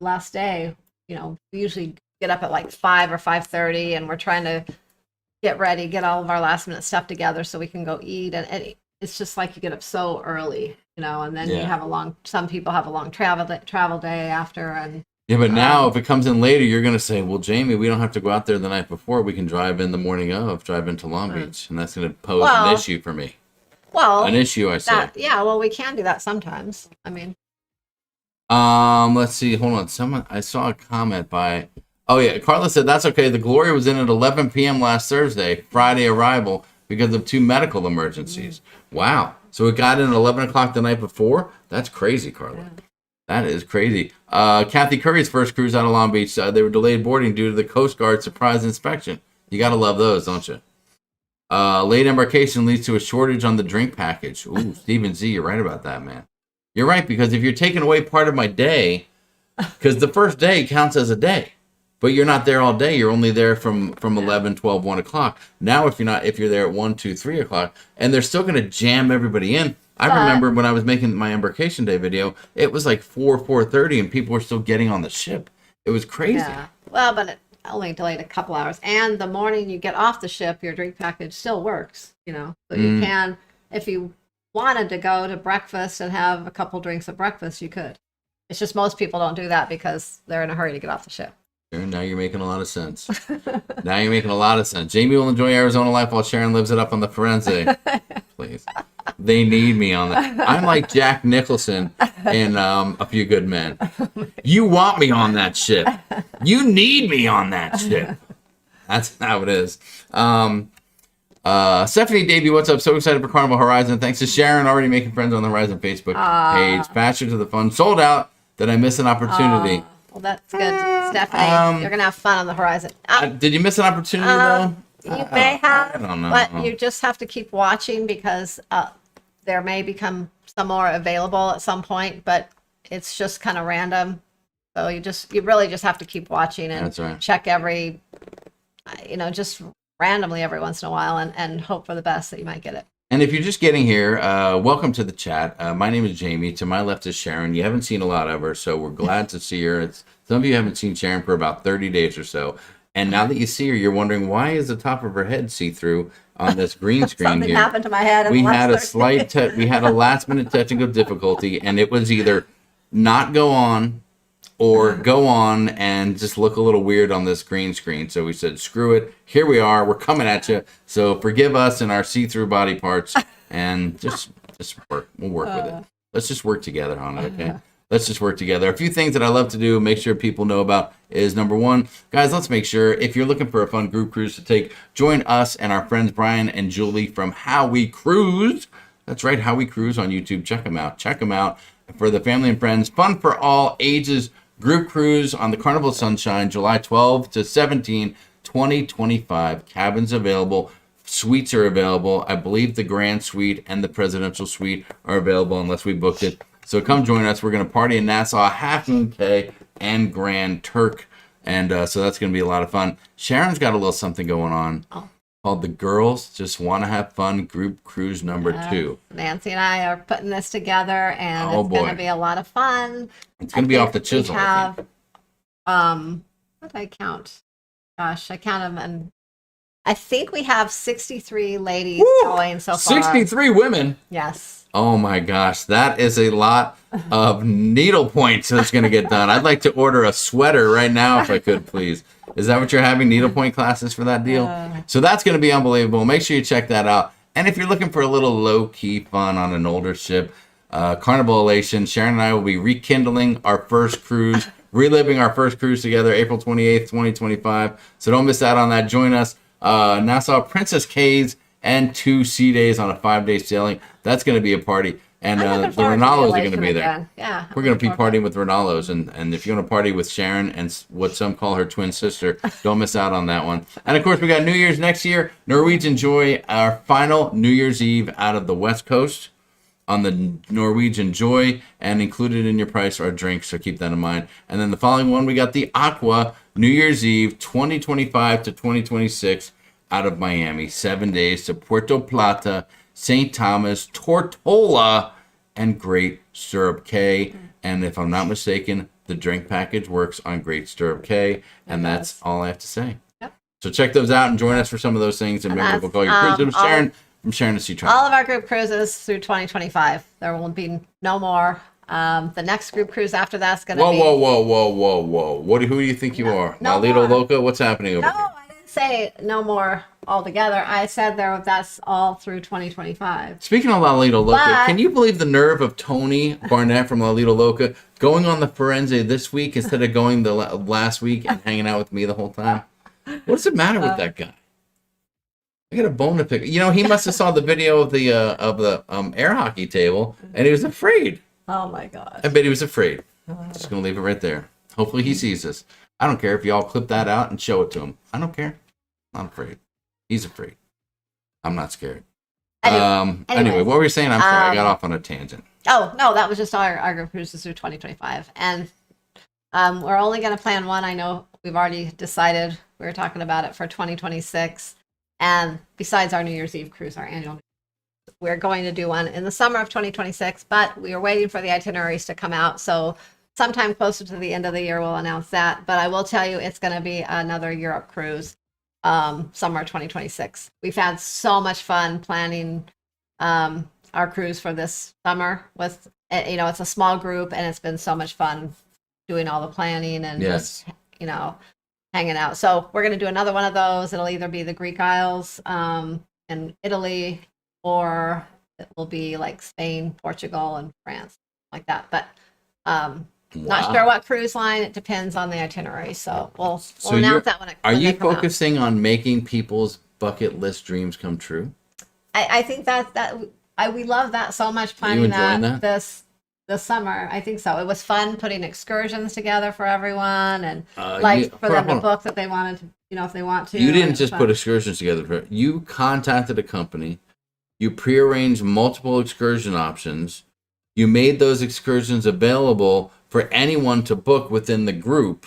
last day, we usually get up at like 5 or 5:30, and we're trying to get ready, get all of our last minute stuff together so we can go eat. And it's just like you get up so early, and then you Yeah. have some people have a long travel day after. And Yeah, but now if it comes in later, you're going to say, well, Jamie, we don't have to go out there the night before. We can drive in the morning of, drive into Long Beach. And that's going to pose Well, an issue for me. well, An issue, I say. well, we can do that sometimes. Let's see. Hold on. I saw a comment by, oh yeah, Carla said, that's okay. The Gloria was in at 11 p.m. last Thursday, Friday arrival, because of 2 medical emergencies. Wow. So it got in at 11 o'clock the night before? That's crazy, Carla. Yeah. That is crazy. Kathy Curry's first cruise out of Long Beach, they were delayed boarding due to the Coast Guard surprise inspection. You got to love those, don't you? Late embarkation leads to a shortage on the drink package. Ooh, Stephen Z, you're right about that, man. You're right, because if you're taking away part of my day, because the first day counts as a day, but you're not there all day. You're only there from 11, 12, 1 o'clock. Now, if you're there at 1, 2, 3 o'clock, and they're still going to jam everybody in. I remember when I was making my Embarkation Day video, it was like 4:30, and people were still getting on the ship. It was crazy. Yeah. Well, but it only delayed a couple hours. And the morning you get off the ship, your drink package still works, So you can, if you wanted to go to breakfast and have a couple drinks at breakfast, you could. It's just most people don't do that because they're in a hurry to get off the ship. Now you're making a lot of sense. Now you're making a lot of sense. Jamie will enjoy Arizona life while Sharon lives it up on the Firenze. Please. They need me on that. I'm like Jack Nicholson in A Few Good Men. You want me on that ship. You need me on that ship. That's how it is. Stephanie Davey, what's up? So excited for Carnival Horizon. Thanks to Sharon, already making friends on the Horizon Facebook page. Faster to the fun. Sold out. Did I miss an opportunity? Well, that's good, Stephanie. You're going to have fun on the Horizon. Did you miss an opportunity, though? You may have, I don't know. but you just have to keep watching, because there may become some more available at some point, but it's just kind of random. So you really just have to keep watching and That's right. check just randomly every once in a while, and hope for the best that you might get it. And if you're just getting here, welcome to the chat. My name is Jamie. To my left is Sharon. You haven't seen a lot of her, so we're glad to see her. Some of you haven't seen Sharon for about 30 days or so. And now that you see her, you're wondering, why is the top of her head see-through on this green screen Something here? happened to my head. We had a 30 slight, we had a last-minute technical difficulty, and it was either not go on or go on and just look a little weird on this green screen. So we said, screw it. Here we are. We're coming at you. So forgive us and our see-through body parts, and just work. We'll work with it. Let's just work together on it, okay? Let's just work together. A few things that I love to do, make sure people know about, is number one, guys, let's make sure if you're looking for a fun group cruise to take, join us and our friends Brian and Julie from How We Cruise. That's right, How We Cruise on YouTube. Check them out. Check them out for the family and friends. Fun for all ages group cruise on the Carnival Sunshine, July 12 to 17, 2025. Cabins available. Suites are available. I believe the Grand Suite and the Presidential Suite are available unless we booked it. So come join us. We're going to party in Nassau, Half Moon Cay, and Grand Turk. And so that's going to be a lot of fun. Sharon's got a little something going on called the Girls Just Want to Have Fun Group Cruise number 2. Nancy and I are putting this together, and Oh, it's boy. going to be a lot of fun. It's going to be off the chisel. We I have, think. what did I count? Gosh, I count them, and I think we have 63 ladies going so far. 63 women. Yes. Oh my gosh, that is a lot of needle points that's going to get done. I'd like to order a sweater right now if I could, please. Is that what you're having, needlepoint classes for that deal? So that's going to be unbelievable. Make sure you check that out. And if you're looking for a little low-key fun on an older ship, Carnival Elation, Sharon and I will be rekindling our first cruise, reliving our first cruise together, April 28th, 2025. So don't miss out on that. Join us. Nassau Princess Cays and 2 sea days on a 5-day sailing. That's going to be a party. And I'm the looking forward to Renalos are Elation going to be there. again. Yeah. We're going to be partying with Renalos. And if you want to party with Sharon and what some call her twin sister, don't miss out on that one. And, of course, we got New Year's next year. Norwegian Joy, our final New Year's Eve out of the West Coast on the Norwegian Joy. And included in your price are drinks, so keep that in mind. And then the following one, we got the Aqua New Year's Eve 2025 to 2026 out of Miami. 7 days to Puerto Plata, St. Thomas, Tortola, and Great Stirrup Cay. And if I'm not mistaken, the drink package works on Great Stirrup Cay. And that's all I have to say. Yep. So check those out and join us for some of those things. And remember, we'll call your cruise with Sharon from Sharon to Sea Travel. All of our group cruises through 2025. There will be no more. The next group cruise after that's going to be... Whoa. Who do you think you are? no Malito more. Loca? What's happening over No, here? I didn't say no more altogether. I said that's all through 2025. Speaking of Lalito Loca, But- can you believe the nerve of Tony Barnett from Lalito Loca going on the Firenze this week instead of going the last week and hanging out with me the whole time? What's the matter with that guy? I got a bone to pick. You know, he must have saw the video of the air hockey table and he was afraid. Oh my gosh. I bet he was afraid. Just gonna leave it right there. Hopefully he sees this. I don't care if y'all clip that out and show it to him. I don't care. I'm not afraid. He's afraid. I'm not scared. Anyway, anyways, what were you saying? I'm sorry, I got off on a tangent. Oh, no, that was just our group cruises through 2025. And we're only going to plan one. I know we've already decided, we were talking about it for 2026. And besides our New Year's Eve cruise, our annual, we're going to do one in the summer of 2026, but we are waiting for the itineraries to come out. So sometime closer to the end of the year, we'll announce that. But I will tell you, it's going to be another Europe cruise, summer 2026. We've had so much fun planning our cruise for this summer with, it's a small group and it's been so much fun doing all the planning and Yes. just, hanging out. So we're going to do another one of those. It'll either be the Greek Isles and Italy, or it will be like Spain, Portugal, and France, like that. But not sure what cruise line. It depends on the itinerary. So we'll announce that when it Are when you they come out. focusing on making people's bucket list dreams come true? I think we love that so much, planning enjoying that that? this summer. I think so. It was fun putting excursions together for everyone, and for them to book that they wanted to, if they want to. You didn't It's just fun. put excursions together. You contacted a company. You prearranged multiple excursion options. You made those excursions available for anyone to book within the group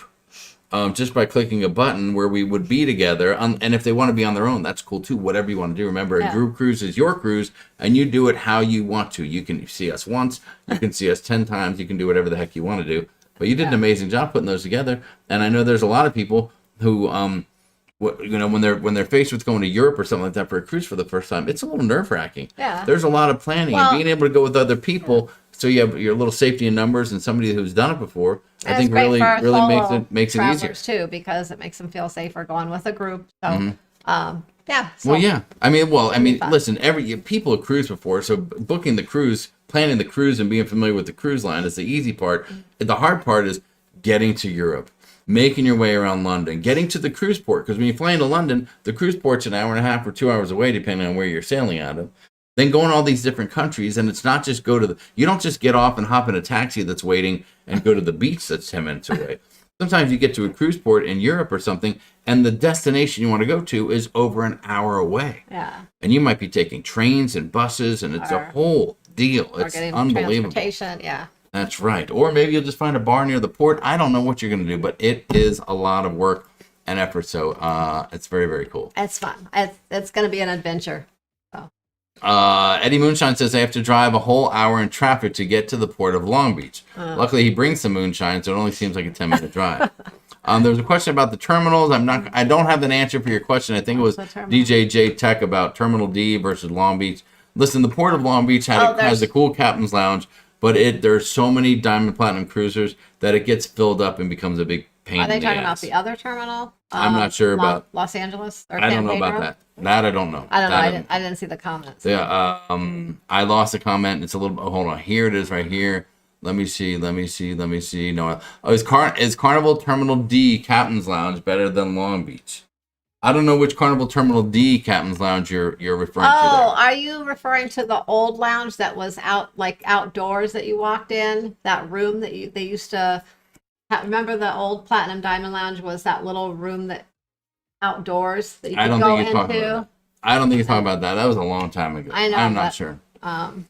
just by clicking a button where we would be together. And if they want to be on their own, that's cool too. Whatever you want to do. Remember, a group cruise is your cruise, and you do it how you want to. You can see us once. You can see us 10 times. You can do whatever the heck you want to do. But you did an amazing job putting those together. And I know there's a lot of people who when they're faced with going to Europe or something like that for a cruise for the first time, it's a little nerve wracking. Yeah. There's a lot of planning Well, and being able to go with other people, so you have your little safety in numbers and somebody who's done it before. I think really makes it easier too, because it makes them feel safer going with a group. So, yeah. So Well, yeah. I mean, fun. listen, people have cruised before, so booking the cruise, planning the cruise, and being familiar with the cruise line is the easy part. The hard part is getting to Europe, making your way around London, getting to the cruise port. Because when you fly into London, the cruise port's an hour and a half or 2 hours away, depending on where you're sailing out of. Then going to all these different countries, and it's not just you don't just get off and hop in a taxi that's waiting and go to the beach that's 10 minutes away. Sometimes you get to a cruise port in Europe or something, and the destination you want to go to is over an hour away. Yeah. And you might be taking trains and buses, and it's a whole deal. Or It's getting unbelievable. transportation. Yeah. That's right. Or maybe you'll just find a bar near the port. I don't know what you're going to do, but it is a lot of work and effort. So it's very, very cool. It's fun. It's going to be an adventure. So. Eddie Moonshine says I have to drive a whole hour in traffic to get to the port of Long Beach. Luckily, he brings some moonshine, so it only seems like a 10-minute drive. There was a question about the terminals. I don't have an answer for your question. I think it was DJ J Tech about Terminal D versus Long Beach. Listen, the port of Long Beach has a cool captain's lounge, but there's so many Diamond Platinum cruisers that it gets filled up and becomes a big pain. Are they in the talking about ass. the other terminal? I'm not sure about Los Angeles or I San don't know Pedro? about that. That I don't know. I don't know. That I didn't see the comments. Yeah. I lost a comment. It's a little. Hold on. Here it is, right here. Let me see. No. Is Carnival Terminal D Captain's Lounge better than Long Beach? I don't know which Carnival Terminal D Captain's Lounge you're referring to. Oh, There. are you referring to the old lounge that was outdoors that you walked in? That room that they used to remember the old Platinum Diamond Lounge was that little room that outdoors that you I could don't go think you're talking about into? that. I don't think you're talking about that. That was a long time ago. I know, I'm not but, sure. Um,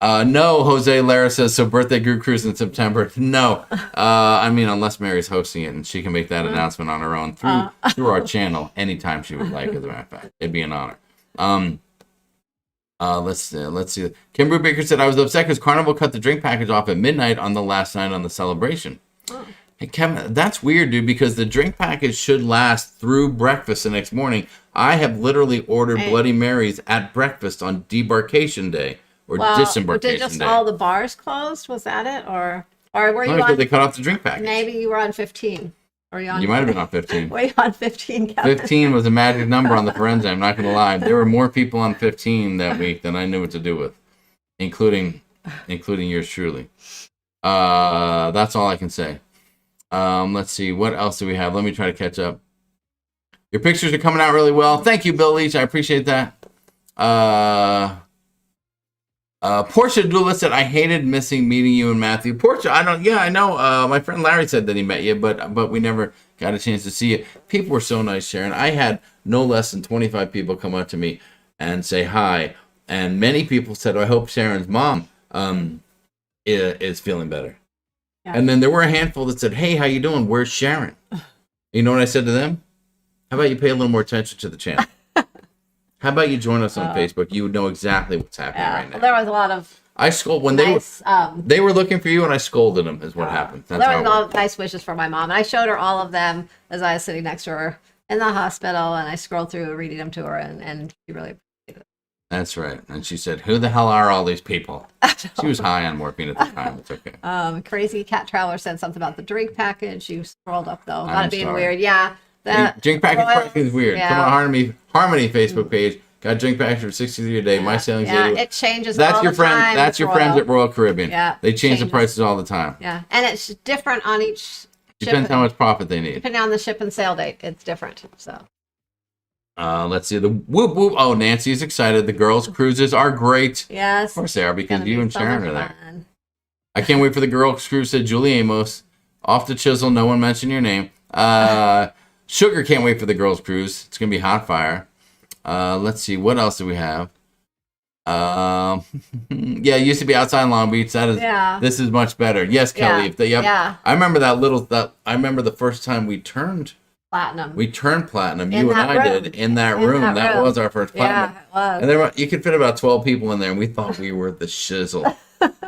No, Jose Lara says, so birthday group cruise in September. No. I mean, unless Mary's hosting it and she can make that announcement on her own through our channel anytime she would like, as a matter of fact. It'd be an honor. Let's see. Kim Brew Baker said, I was upset because Carnival cut the drink package off at midnight on the last night on the celebration. Oh. Hey, Kevin, that's weird, dude, because the drink package should last through breakfast the next morning. I have literally ordered Bloody Marys at breakfast on Debarkation Day or Disembarkation did just Day. all the bars closed? Was that it, or were you No, on? they cut off the drink package. Maybe you were on 15. Or you on? You might have been on 15. Were you on 15, Kevin? 15 was a magic number on the Firenze. I'm not going to lie. There were more people on 15 that week than I knew what to do with, including yours truly. That's all I can say. Let's see. What else do we have? Let me try to catch up. Your pictures are coming out really well. Thank you, Bill Leach. I appreciate that. Portia Dula said, I hated meeting you and Matthew. Portia, I know. My friend Larry said that he met you, but we never got a chance to see you. People were so nice, Sharon. I had no less than 25 people come up to me and say hi. And many people said, I hope Sharon's mom is feeling better. Yeah. And then there were a handful that said, hey, how you doing? Where's Sharon? You know what I said to them? How about you pay a little more attention to the channel? How about you join us on Facebook? You would know exactly what's happening right now. Well, there was a lot of when nice, they were looking for you, and I scolded them. Is what happened. That's there was a lot of nice wishes for my mom, and I showed her all of them as I was sitting next to her in the hospital, and I scrolled through reading them to her, and she really appreciated it. That's right. And she said, "Who the hell are all these people?" She was high on morphine at the time. It's okay. Crazy Cat Traveler said something about the drink package. You scrolled up though about it being weird. Yeah. Drink package pricing is weird. Yeah. Come on, Harmony Facebook page. Got drink package for $63 a day. My sailing's it changes. That's all your the friend. time That's your with friends Royal. at Royal Caribbean. Yeah, they change the prices all the time. Yeah, and it's different on each. Depends how much profit they need. Depending on the ship and sail date, it's different. So. Let's see the whoop whoop. Oh, Nancy is excited. The girls' cruises are great. Yes. Of course they are, because you and so Sharon are there. I can't wait for the girls' cruise, said Julie Amos. Off the chisel, no one mentioned your name. Sugar can't wait for the girls' cruise. It's going to be hot fire. Let's see. What else do we have? Yeah, it used to be outside Long Beach. This is much better. Yes, Kelly. Yeah. I remember I remember the first time we turned platinum. We turned platinum. In you and I room. did in that room. That was our first platinum. Yeah, it was. And you could fit about 12 people in there, and we thought we were the shizzle.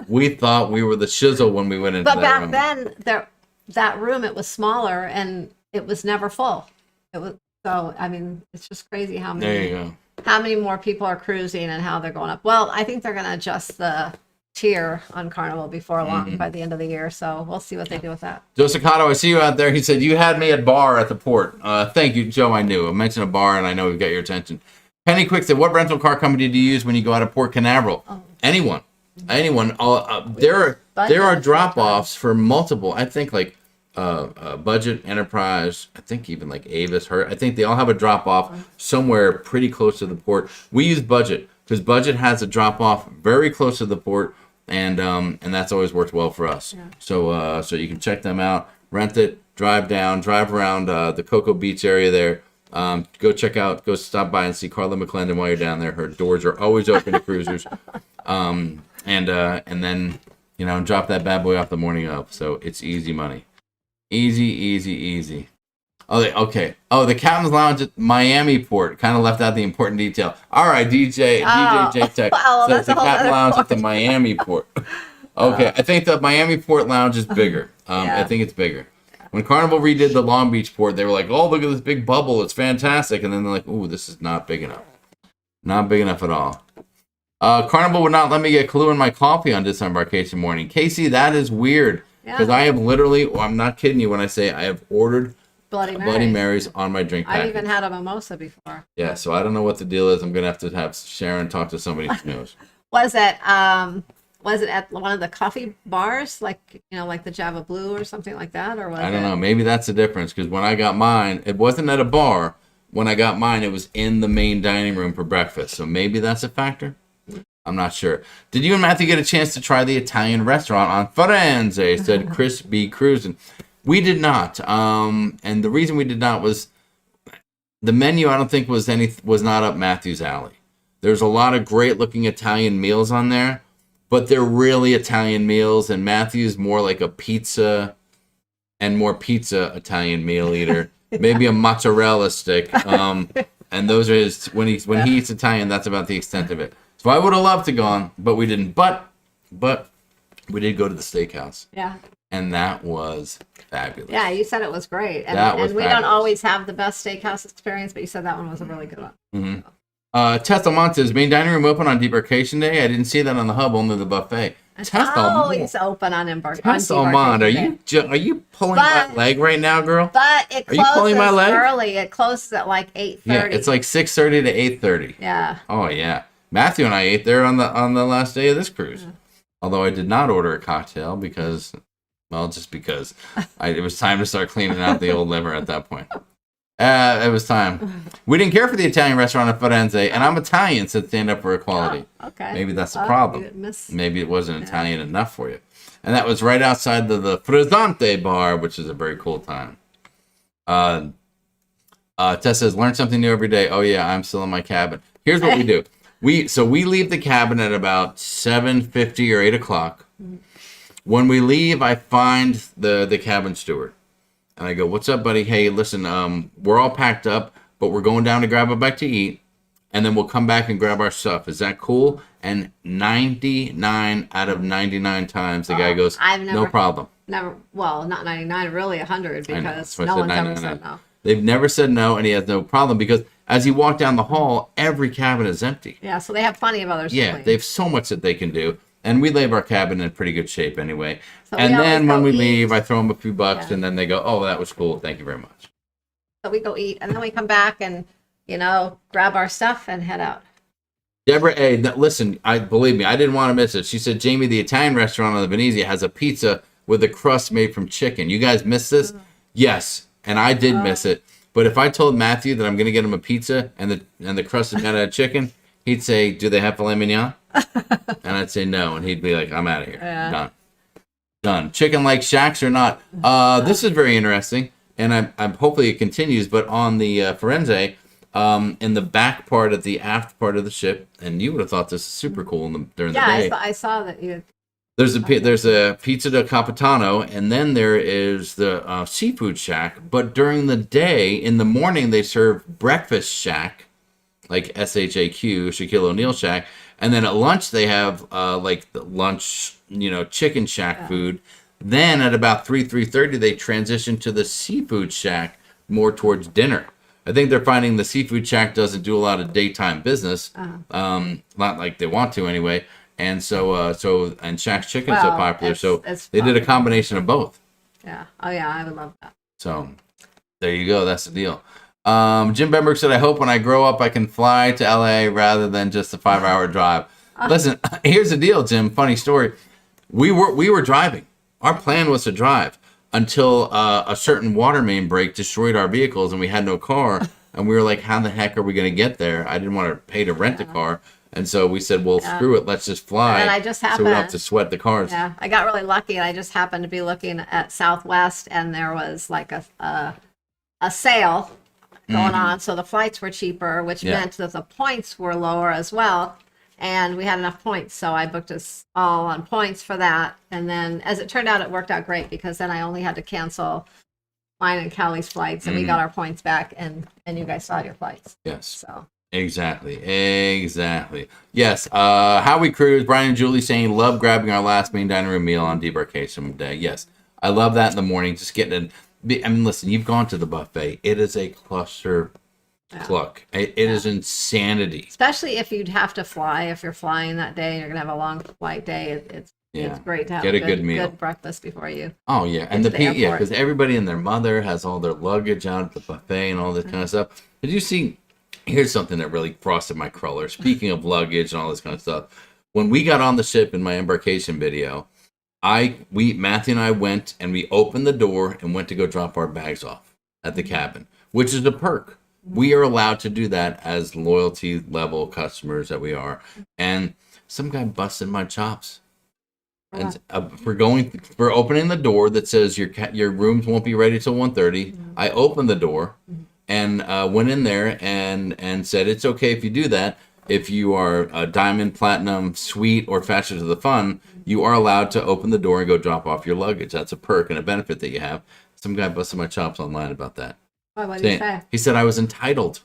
We thought we were the shizzle when we went into that room. But back then, that room, it was smaller, and it was never full. It was So I mean, it's just crazy how There many you go. how many more people are cruising and how they're going up. Well, I think they're going to adjust the tier on Carnival before long by the end of the year. So we'll see what they do with that. Joe Sakato, I see you out there. He said, you had me at bar at the port. Thank you, Joe. I knew. I mentioned a bar, and I know we've got your attention. Penny Quick said, what rental car company do you use when you go out of Port Canaveral? Anyone. There are drop-offs for multiple. I think like Budget, Enterprise, I think even like Avis, Her. I think they all have a drop-off somewhere pretty close to the port. We use Budget because Budget has a drop-off very close to the port. And that's always worked well for us. Yeah. So you can check them out, rent it, drive around the Cocoa Beach area there. Go stop by and see Carla McClendon while you're down there. Her doors are always open to cruisers. And then drop that bad boy off the morning of. So it's easy money, easy. Okay. The Captain's Lounge at Miami Port kind of left out the important detail. All right, DJ J-Tech says the Captain's Lounge at the Miami Port. Okay, I think the Miami Port Lounge is bigger. I think it's bigger. When Carnival redid the Long Beach Port, they were like, "Oh, look at this big bubble! It's fantastic!" And then they're like, "Ooh, this is not big enough. Not big enough at all." Carnival would not let me get Kahlua in my coffee on Disembarkation morning. Casey, that is weird because I have literally. I'm not kidding you when I say I have ordered Bloody Marys on my drink package. I've even had a mimosa before. Yeah, so I don't know what the deal is. I'm gonna have Sharon talk to somebody who knows. Was it at one of the coffee bars, like the Java Blue or something like that, or was I don't know. Maybe that's the difference because when I got mine, it wasn't at a bar. When I got mine, it was in the main dining room for breakfast. So maybe that's a factor. I'm not sure. Did you and Matthew get a chance to try the Italian restaurant on Firenze? Said Chris B. Cruisin'. We did not. And the reason we did not was the menu, I don't think was not up Matthew's alley. There's a lot of great looking Italian meals on there, but they're really Italian meals, and Matthew's more like a pizza and more pizza Italian meal eater. Maybe a mozzarella stick. And those are his when he eats Italian, that's about the extent of it. So I would have loved to gone, but we didn't. But we did go to the steakhouse. Yeah. And that was fabulous. Yeah, you said it was great. And we don't always have the best steakhouse experience, but you said that one was a really good one. Mm-hmm. Testamont says, main dining room open on Debarkation Day? I didn't see that on the hub, only the buffet. It's always open on Embarkation. Testamont, are you pulling my leg right now, girl? But it closes early. It closes at like 8:30. Yeah, it's like 6:30 to 8:30. Yeah. Oh, yeah. Matthew and I ate there on the last day of this cruise. Yeah. Although I did not order a cocktail because... Well, just because it was time to start cleaning out the old liver at that point. It was time. We didn't care for the Italian restaurant at Firenze, and I'm Italian, so stand up for equality. Oh, okay. Maybe that's the problem. Maybe it wasn't Italian enough for you. And that was right outside the Frizzante bar, which is a very cool time. Tess says, learn something new every day. Oh, yeah, I'm still in my cabin. Here's what we do. We leave the cabin at about 7:50 or 8 o'clock. When we leave, I find the cabin steward. And I go, what's up, buddy? Hey, listen, we're all packed up, but we're going down to grab a bite to eat. And then we'll come back and grab our stuff. Is that cool? And 99 out of 99 times, the guy goes, no problem. Well, not 99, really 100, because no one's ever said no. They've never said no, and he has no problem because as you walk down the hall, every cabin is empty. Yeah, so they have plenty of others. Yeah, they have so much that they can do. And we leave our cabin in pretty good shape anyway. So and then when we leave, I throw them a few bucks, and then they go, oh, that was cool. Thank you very much. So we go eat, and then we come back and, grab our stuff and head out. Deborah A., listen, believe me, I didn't want to miss it. She said, Jamie, the Italian restaurant on the Venezia has a pizza with a crust made from chicken. You guys missed this? Yes, and I did miss it. But if I told Matthew that I'm going to get him a pizza and the crust is made out of chicken, he'd say, do they have filet mignon? And I'd say no, and he'd be like, I'm out of here. Yeah. Done. Chicken like shacks or not. This is very interesting, and I'm hopefully it continues, but on the Firenze, in the back part of the aft part of the ship, and you would have thought this is super cool during the day. Yeah, I saw that you... There's a pizza de capitano, and then there is the seafood shack, but during the day, in the morning, they serve breakfast shack, like SHAQ, Shaquille O'Neal shack. And then at lunch, they have like the lunch, chicken shack food. Then at about 3:30, they transition to the seafood shack more towards dinner. I think they're finding the seafood shack doesn't do a lot of daytime business, not like they want to anyway. And so and Shack's Chicken is so Well, popular, so it's they did a popular. combination of both. Yeah. Oh yeah, I would love that. So there you go. That's the deal. Jim Bemberg said, I hope when I grow up I can fly to LA rather than just a 5-hour drive. Listen, here's the deal, Jim. Funny story. We were driving. Our plan was to drive until a certain water main break destroyed our vehicles and we had no car. And we were like, how the heck are we going to get there? I didn't want to pay to rent a car. And so we said, well, screw it. Let's just fly. And I just so we don't have to sweat the cars. Yeah, I got really lucky, and I just happened to be looking at Southwest, and there was like a sale going on, so the flights were cheaper, which meant that the points were lower as well. And we had enough points, so I booked us all on points for that. And then, as it turned out, it worked out great because then I only had to cancel mine and Callie's flights, and we got our points back, and you guys saw your flights. Yes. So. Exactly. Yes. Howie Cruz, Brian and Julie saying, love grabbing our last main dining room meal on Debarkation Day. Yes. I love that in the morning. Just getting it. I mean, listen, you've gone to the buffet. It is a cluster cluck. It is insanity. Especially if you'd have to fly. If you're flying that day and you're going to have a long flight day, it's great to have a good meal. Good breakfast before you. Oh, yeah. And to the airport. because everybody and their mother has all their luggage out at the buffet and all this kind of stuff. Did you see? Here's something that really frosted my cruller. Speaking of luggage and all this kind of stuff, when we got on the ship in my embarkation video, Matthew and I went and we opened the door and went to go drop our bags off at the cabin, which is a perk. We are allowed to do that as loyalty level customers that we are. And some guy busted my chops. And for opening the door that says your rooms won't be ready till 1:30. I opened the door. And went in there and said, it's okay if you do that. If you are a diamond, platinum, sweet, or faster to the fun, you are allowed to open the door and go drop off your luggage. That's a perk and a benefit that you have. Some guy busted my chops online about that. What did he say? He said I was entitled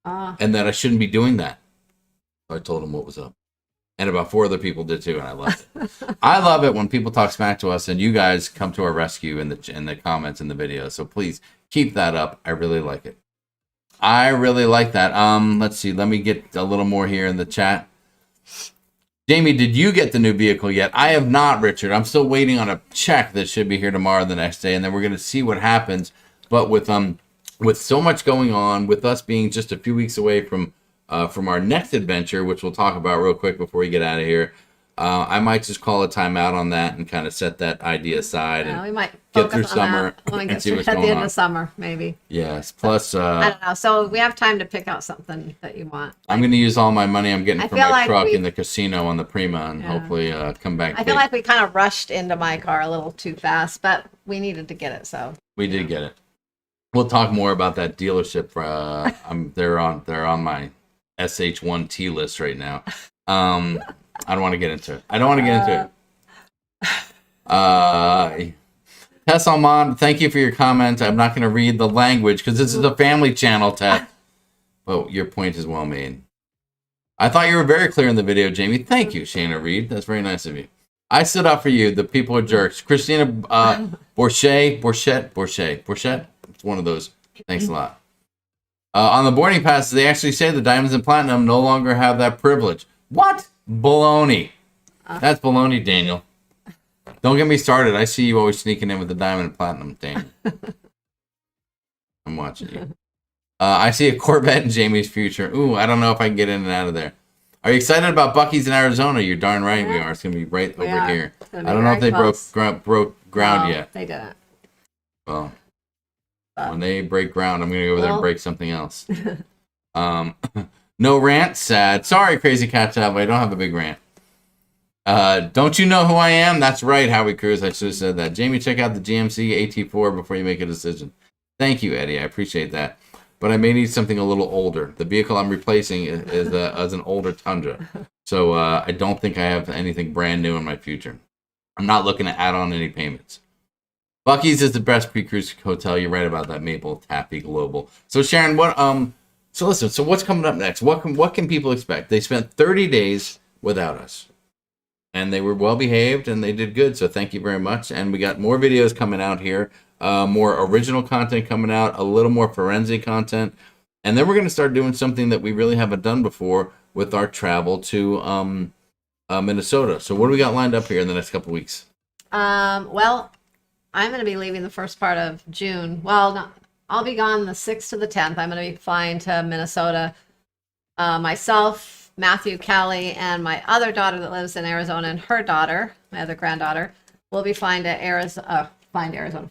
and that I shouldn't be doing that. So I told him what was up. And about 4 other people did too, and I love it. I love it when people talk smack to us and you guys come to our rescue in the comments in the video. So please keep that up. I really like it. I really like that. Let's see. Let me get a little more here in the chat. Jamie, did you get the new vehicle yet? I have not, Richard. I'm still waiting on a check that should be here tomorrow, the next day, and then we're going to see what happens. But with so much going on, with us being just a few weeks away from our next adventure, which we'll talk about real quick before we get out of here, I might just call a timeout on that and kind of set that idea aside and we might get through focus on summer that when we and get see through what's at the going end on. of summer, maybe. Yes. Plus, I don't know. So we have time to pick out something that you want. I'm going to use all my money I'm getting I from feel my like truck in the casino on the Prima and hopefully come back. I feel like we kind of rushed into my car a little too fast, but we needed to get it. So we did get it. We'll talk more about that dealership. They're on my SH1T list right now. I don't want to get into it. Tess Almond, thank you for your comment. I'm not going to read the language because this is a family channel, Tess. But your point is well made. I thought you were very clear in the video, Jamie. Thank you, Shayna Reed. That's very nice of you. I stood up for you. The people are jerks. Christina Borchet. It's one of those. Thanks a lot. On the boarding passes, they actually say the diamonds and platinum no longer have that privilege. What? Baloney. That's baloney, Daniel. Don't get me started. I see you always sneaking in with the diamond and platinum, Daniel. I'm watching you. I see a Corvette in Jamie's future. Ooh, I don't know if I can get in and out of there. Are you excited about Buc-ee's in Arizona? You're darn right we are. It's going to be right over here. I don't know if they broke ground yet. They didn't. Well, when they break ground, I'm going to go over there and break something else. No rant, sad. Sorry, Crazy Cat Traveler. I don't have a big rant. Don't you know who I am? That's right, Howie Cruz. I should have said that. Jamie, check out the GMC AT4 before you make a decision. Thank you, Eddie. I appreciate that. But I may need something a little older. The vehicle I'm replacing is an older Tundra. So I don't think I have anything brand new in my future. I'm not looking to add on any payments. Buc-ee's is the best pre-cruise hotel. You're right about that, Maple Taffy Global. So Sharon, so listen, so what's coming up next? What can people expect? They spent 30 days without us. And they were well behaved and they did good. So thank you very much. And we got more videos coming out here, more original content coming out, a little more forensic content. And then we're going to start doing something that we really haven't done before with our travel to Minnesota. So what do we got lined up here in the next couple weeks? Well, I'm going to be leaving the first part of June. Well, no, I'll be gone the 6th to the 10th. I'm going to be flying to Minnesota. Myself, Matthew, Callie, and my other daughter that lives in Arizona, and her daughter, my other granddaughter, will be flying to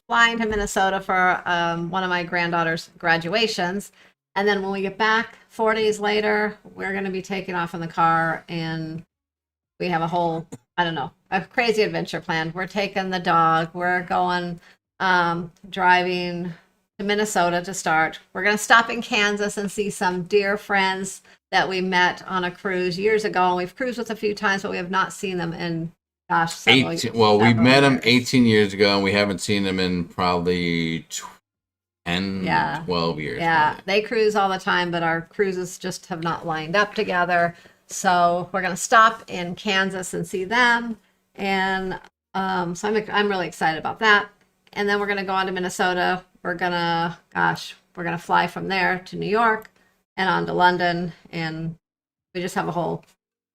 flying to Minnesota for one of my granddaughter's graduations. And then when we get back 4 days later, we're going to be taking off in the car, and we have a whole, a crazy adventure planned. We're taking the dog. We're going driving to Minnesota to start. We're going to stop in Kansas and see some dear friends that we met on a cruise years ago. And we've cruised with a few times, but we have not seen them in, several we met them years. 18 years ago, and we haven't seen them in probably 10, 12 years. Yeah, probably. they cruise all the time, but our cruises just have not lined up together. So we're going to stop in Kansas and see them. And so I'm really excited about that. And then we're going to go on to Minnesota. We're going to fly from there to New York and on to London. And we just have a whole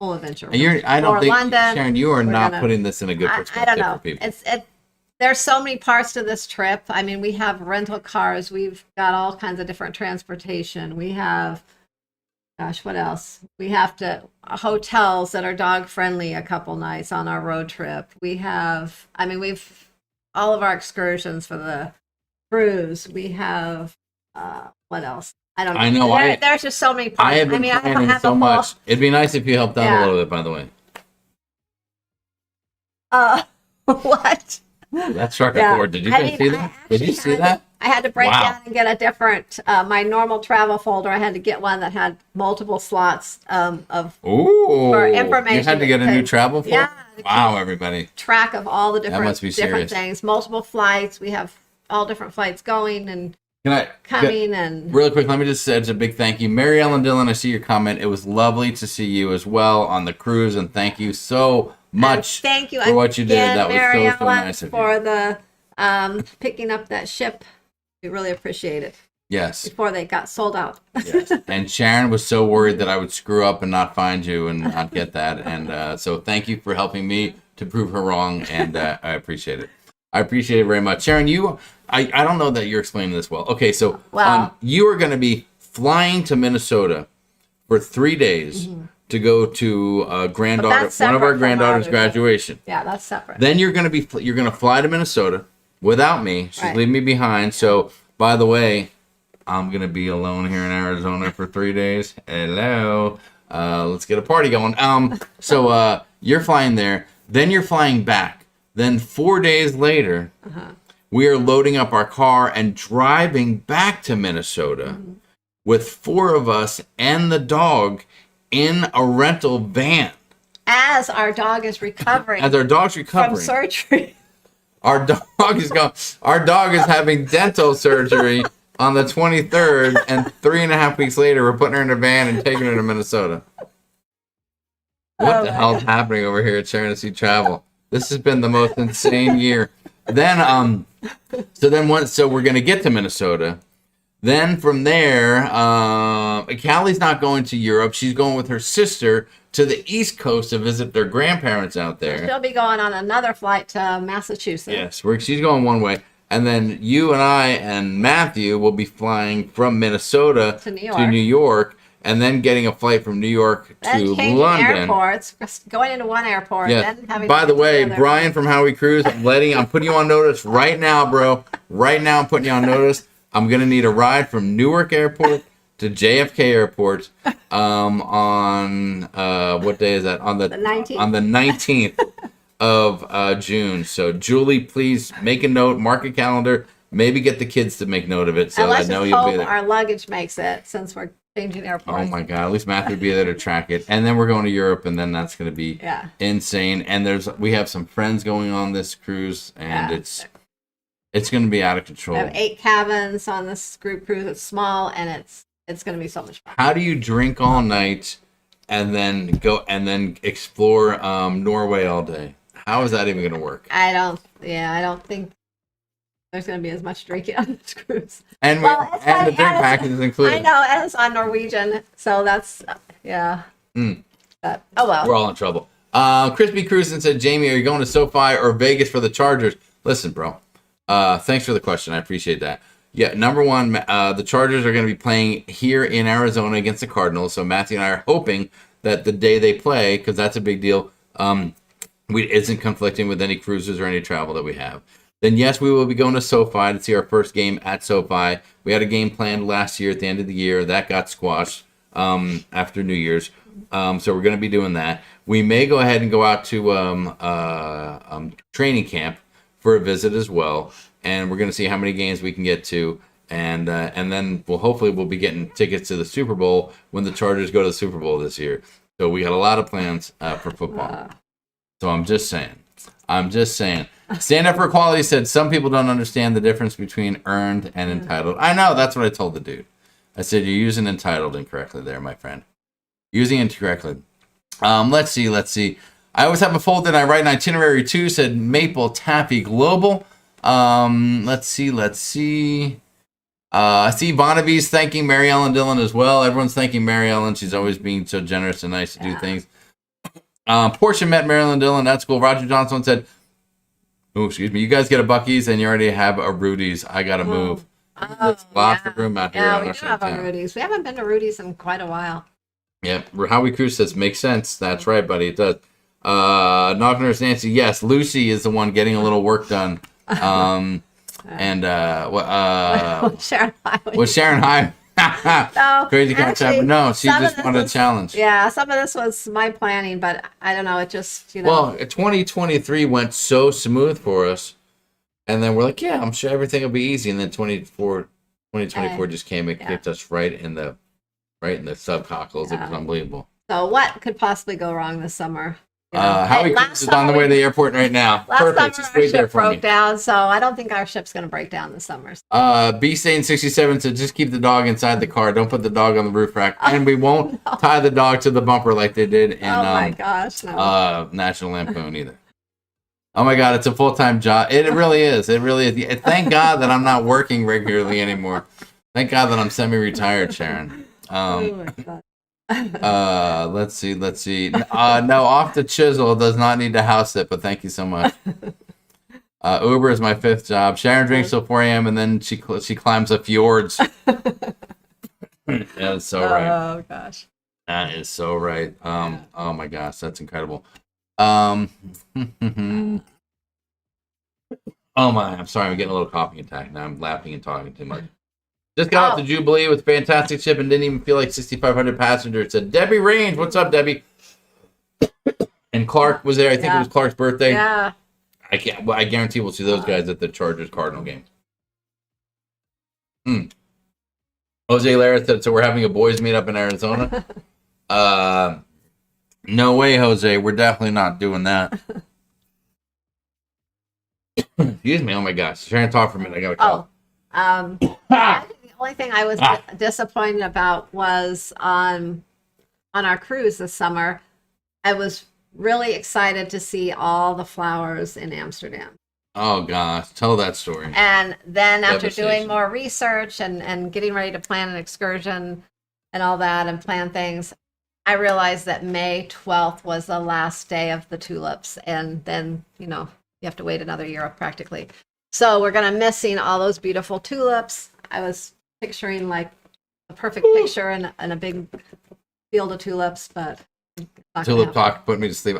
adventure. I don't think, London, Sharon, you are not putting this in a good perspective I don't know. for people. There's so many parts to this trip. I mean, we have rental cars. We've got all kinds of different transportation. We have, what else? We have hotels that are dog friendly a couple nights on our road trip. We have, we've all of our excursions for the cruise. We have, what else? I don't know. I know. There's just so many parts. I have been planning so much. It'd be nice if you helped out a little bit, by the way. What? That struck a chord. Did you guys see that? Did you see that? I had to break down and get a different, my normal travel folder. I had to get one that had multiple slots for information. You had to get a new travel folder? Yeah. Wow, everybody. Track of all the different serious. things, multiple flights. We have all different flights going and coming. And really quick, let me just say it's a big thank you. Mary Ellen Dillon, I see your comment. It was lovely to see you as well on the cruise, and thank you so much thank you for what you did. That Mary was so nice of you. For the picking up that ship. We really appreciate it. Yes. Before they got sold out. Yes. And Sharon was so worried that I would screw up and not find you and not get that. And so thank you for helping me to prove her wrong, and I appreciate it. I appreciate it very much. Sharon, I don't know that you're explaining this well. Okay, so you are going to be flying to Minnesota for 3 days to go to one of our granddaughter's graduation. Yeah, that's separate. Then you're going to fly to Minnesota without me. She's leaving me behind. So, by the way, I'm going to be alone here in Arizona for 3 days. Hello. Let's get a party going. So you're flying there. Then you're flying back. Then 4 days later, we are loading up our car and driving back to Minnesota with 4 of us and the dog in a rental van. As our dog is recovering. As our dog's recovering. From surgery. Our dog is having dental surgery on the 23rd, and 3.5 weeks later, we're putting her in a van and taking her to Minnesota. What the hell's happening over here at Sharonatsea Travel? This has been the most insane year. Then, so we're gonna get to Minnesota. Then from there, Callie's not going to Europe. She's going with her sister to the East Coast to visit their grandparents out there. She'll be going on another flight to Massachusetts. Yes, she's going one way. And then you and I and Matthew will be flying from Minnesota to New York, and then getting a flight from New York to London. Airports, going into one airport. Yes. Then having By the way, Brian from Howie Cruise, I'm putting you on notice right now, bro. Right now, I'm putting you on notice. I'm going to need a ride from Newark Airport to JFK Airport on what day is that? On the 19th. On the 19th of June. So Julie, please make a note, mark a calendar, maybe get the kids to make note of it, so I know you'll be there. Our luggage makes it, since we're changing airports. Oh my God! At least Matthew will be there to track it, and then we're going to Europe, and then that's going to be insane. And we have some friends going on this cruise, and it's going to be out of control. We have 8 cabins on this group cruise. It's small, and it's going to be so much fun. How do you drink all night and then explore Norway all day? How is that even going to work? I don't think there's going to be as much drinking on this cruise. And Well, it's and the funny, drink and it's- package is included. I know, and it's on Norwegian, so that's yeah. But, oh well. We're all in trouble. Crispy Cruisin said, Jamie, are you going to SoFi or Vegas for the Chargers? Listen, bro. Thanks for the question. I appreciate that. Yeah, number one, the Chargers are going to be playing here in Arizona against the Cardinals. So Matthew and I are hoping that the day they play, because that's a big deal, isn't conflicting with any cruises or any travel that we have. Then yes, we will be going to SoFi to see our first game at SoFi. We had a game planned last year at the end of the year. That got squashed after New Year's. So we're going to be doing that. We may go ahead and go out to training camp for a visit as well. And we're going to see how many games we can get to. And then we'll be getting tickets to the Super Bowl when the Chargers go to the Super Bowl this year. So we got a lot of plans for football. So I'm just saying. Stand Up for Equality said some people don't understand the difference between earned and entitled. I know, that's what I told the dude. I said, you're using entitled incorrectly there, my friend. Using it incorrectly. Let's see. I always have a folder and I write an itinerary too, said Maple Taffy Global. Let's see. I see Bonnaby's thanking Mary Ellen Dillon as well. Everyone's thanking Mary Ellen. She's always being so generous and nice to do things. Portia met Mary Ellen Dillon. That's cool. Roger Johnson said, oh, excuse me. You guys get a Buc-ee's and you already have a Rudy's. I got to move. There's lots of room out here. Yeah, we do have a Rudy's. We haven't been to Rudy's in quite a while. Yep. Howie Cruz says, makes sense. That's right, buddy. It does. Knocknurse Nancy, yes, Lucy is the one getting a little work done. Sharon Was Sharon High? No, Crazy concept. actually, No, she some of just this wanted a was- challenge. Yeah, some of this was my planning, but I don't know. It just, Well, 2023 went so smooth for us. And then we're like, yeah, I'm sure everything will be easy. And then 2024 just came and kicked us right in the subcockles. It was unbelievable. So what could possibly go wrong this summer? Howie Cruz is on the way to the airport right now. Last Perfect. summer Just our wait there ship for me. broke down, so I don't think our ship's going to break down this summer. B Stain 67 said just keep the dog inside the car. Don't put the dog on the roof rack. And we won't tie the dog to the bumper like they did in Oh my gosh, no. National Lampoon either. Oh my God, it's a full-time job. It really is. It really is. Thank God that I'm not working regularly anymore. Thank God that I'm semi-retired, Sharon. Oh my God. Let's see. No, off the chisel does not need to house it, but thank you so much. Uber is my fifth job. Sharon drinks till 4 a.m. and then she climbs the fjords. That's so right. Oh gosh. That is so right. Oh my gosh, that's incredible. Oh my, I'm sorry, I'm getting a little coughing attack now. I'm laughing and talking too much. Just got off the Jubilee with a fantastic ship and didn't even feel like 6,500 passengers. Said Debbie Range, what's up, Debbie? And Clark was there. I think it was Clark's birthday. Yeah. I guarantee we'll see those guys at the Chargers Cardinal game. Jose Lara said, so we're having a boys meet up in Arizona. No way, Jose. We're definitely not doing that. Excuse me. Oh my gosh. Trying to talk for a minute. I got a call. I think the only thing I was disappointed about was on our cruise this summer. I was really excited to see all the flowers in Amsterdam. Oh gosh, tell that story. And then after doing Devastation. more research and getting ready to plan an excursion and all that and plan things, I realized that May 12th was the last day of the tulips. And then, you have to wait another year practically. So we're going to missing all those beautiful tulips. I was picturing like a perfect picture and a big field of tulips, but it's not gonna Tulip happen. talk put me to sleep.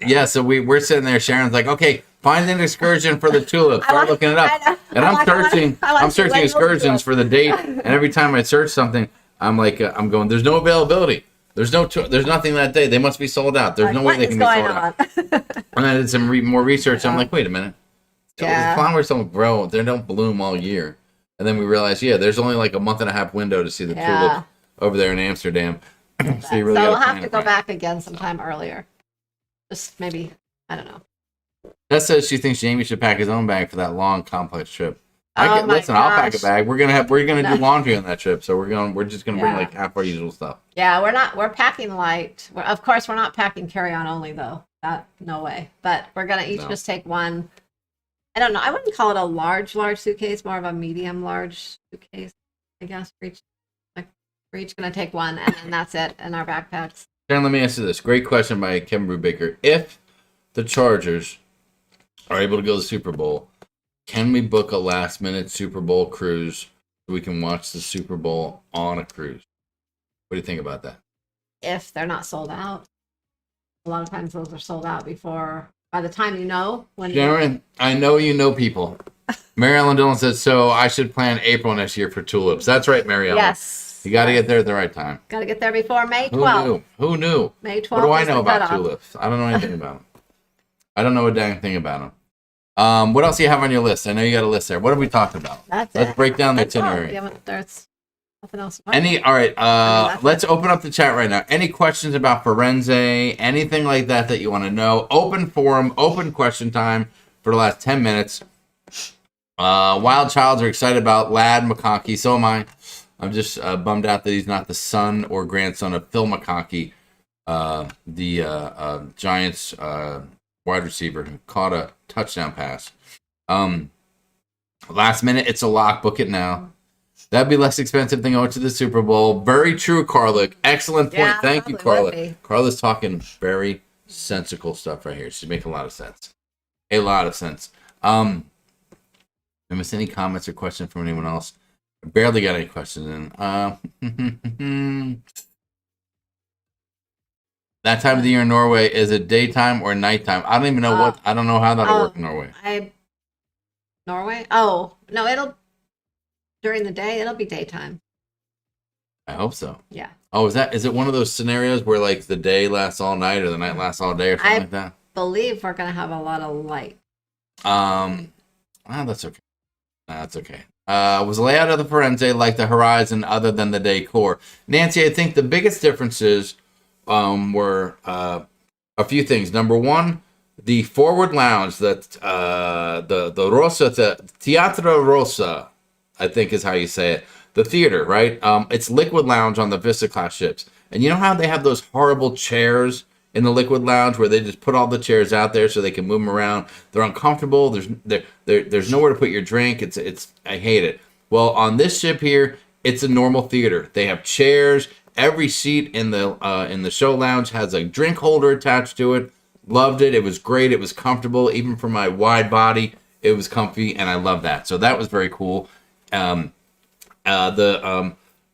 Yeah, so we're sitting there. Sharon's like, okay, find an excursion for the tulips. Start looking it up. I know. And I'm searching when those excursions tulips- for the date. And every time I search something, I'm like, I'm going, there's no availability. There's nothing that day. They must be sold out. There's no way What they is can be going sold out. on? And I did some more research. I'm like, wait a minute. Yeah. Flowers don't grow. They don't bloom all year. And then we realized, there's only like a month and a half window to see the tulips over there in Amsterdam. So you really So gotta we'll have plan to it go right. back again sometime earlier. Just maybe, I don't know. That says she thinks Jamie should pack his own bag for that long, complex trip. Oh my Listen, I'll pack a gosh. bag. We're gonna do laundry on that trip, so we're just gonna bring Yeah. like half our usual stuff. Yeah, we're packing light. Of course, we're not packing carry-on only though. No way. But we're going to each No. just take one I don't know. I wouldn't call it a large suitcase, more of a medium large suitcase, I guess. We're each going to take one, and then that's it in our backpacks. Sharon, let me answer this. Great question by Kevin Brubaker. If the Chargers are able to go to the Super Bowl, can we book a last-minute Super Bowl cruise so we can watch the Super Bowl on a cruise? What do you think about that? If they're not sold out. A lot of times those are sold out before, by the time you know. Sharon, I know you know people. Mary Ellen Dillon says, so I should plan April next year for tulips. That's right, Mary Ellen. Yes. You got to get there at the right time. Got to get there before May 12th. Who knew? May 12th. What do I is know the about cutoff. tulips? I don't know anything about them. I don't know a dang thing about them. What else do you have on your list? I know you got a list there. What have we talked about? That's Let's it. break down the That's all. itinerary. There's nothing else. All right. that's Let's open up the chat right now. Any questions about Firenze? Anything like that you want to know? Open forum, open question time for the last 10 minutes. Wild Childs are excited about Lad McConkey. So am I. I'm just bummed out that he's not the son or grandson of Phil McConkey, the Giants wide receiver who caught a touchdown pass. Last minute, it's a lock. Book it now. That'd be less expensive than going to the Super Bowl. Very true, Carla. Excellent point. Yeah, Thank you, probably would Carla. be. Carla's talking very sensical stuff right here. She's making a lot of sense. A lot of sense. Did I miss any comments or questions from anyone else? I barely got any questions in. That time of the year in Norway, is it daytime or nighttime? I don't even know I don't know how that'll work in Norway. Norway? Oh, no, during the day, it'll be daytime. I hope so. Yeah. Oh, is it one of those scenarios where like the day lasts all night or the night lasts all day or something like that? Believe we're going to have a lot of light. That's okay. That's okay. Was the layout of the Firenze like the Horizon other than the decor? Nancy, I think the biggest differences were a few things. Number one, the forward lounge, that the Rosa, the Teatro Rosa, I think is how you say it. The theater, right? It's liquid lounge on the Vista class ships. And you know how they have those horrible chairs in the liquid lounge where they just put all the chairs out there so they can move them around? They're uncomfortable. There's nowhere to put your drink. I hate it. Well, on this ship here, it's a normal theater. They have chairs. Every seat in the show lounge has a drink holder attached to it. Loved it. It was great. It was comfortable. Even for my wide body, it was comfy, and I love that. So that was very cool. The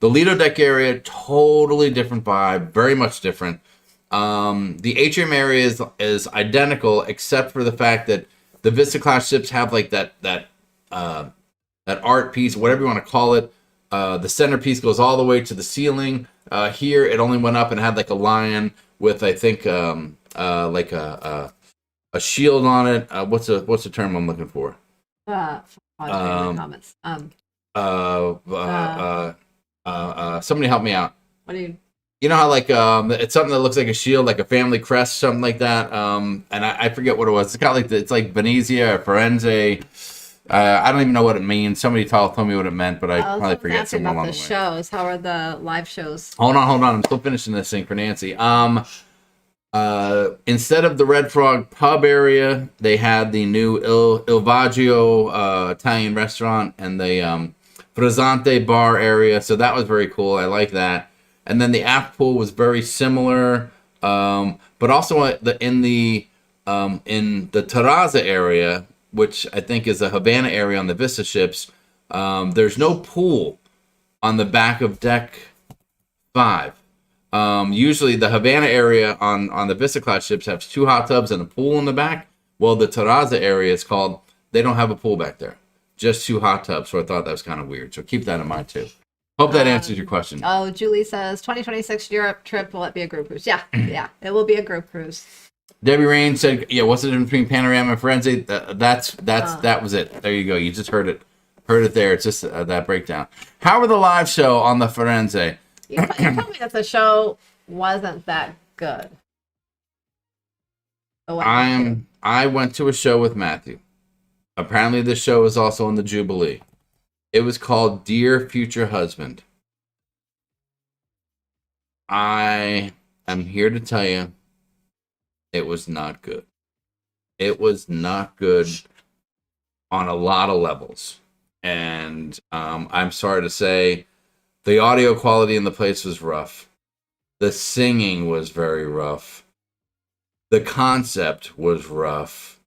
Lido deck area, totally different vibe, very much different. The atrium area is identical, except for the fact that the Vista class ships have like that art piece, whatever you want to call it. The centerpiece goes all the way to the ceiling. Here, it only went up and had like a lion with, I think, like a shield on it. What's the term I'm looking for? Comments. Somebody help me out. What do you? You know how like it's something that looks like a shield, like a family crest, something like that. And I forget what it was. It's got like it's like Venezia or Firenze. I don't even know what it means. Somebody told me what it meant, but I probably forget somewhere along the way. Shows. How are the live shows? Hold on. I'm still finishing this thing for Nancy. Instead of the Red Frog pub area, they had the new Il Vaggio Italian restaurant and the Frizzante bar area. So that was very cool. I like that. And then the aft pool was very similar, but also in the Terrazza area, which I think is the Havana area on the Vista ships. There's no pool on the back of deck 5. Usually the Havana area on the Vista class ships has 2 hot tubs and a pool in the back. Well, the Terrazza area is called, they don't have a pool back there, just 2 hot tubs. So I thought that was kind of weird. So keep that in mind too. Hope that answers your question. Oh, Julie says 2026 Europe trip, will it be a group cruise? Yeah, it will be a group cruise. Debbie Rain said, "Yeah, what's the difference between Panorama and Firenze?" That was it. There you go. You just heard it there. It's just that breakdown. How were the live show on the Firenze? You told me that the show wasn't that good. I went to a show with Matthew. Apparently, the show is also in the Jubilee. It was called Dear Future Husband. I am here to tell you, it was not good. It was not good on a lot of levels. And I'm sorry to say, the audio quality in the place was rough. The singing was very rough. The concept was rough.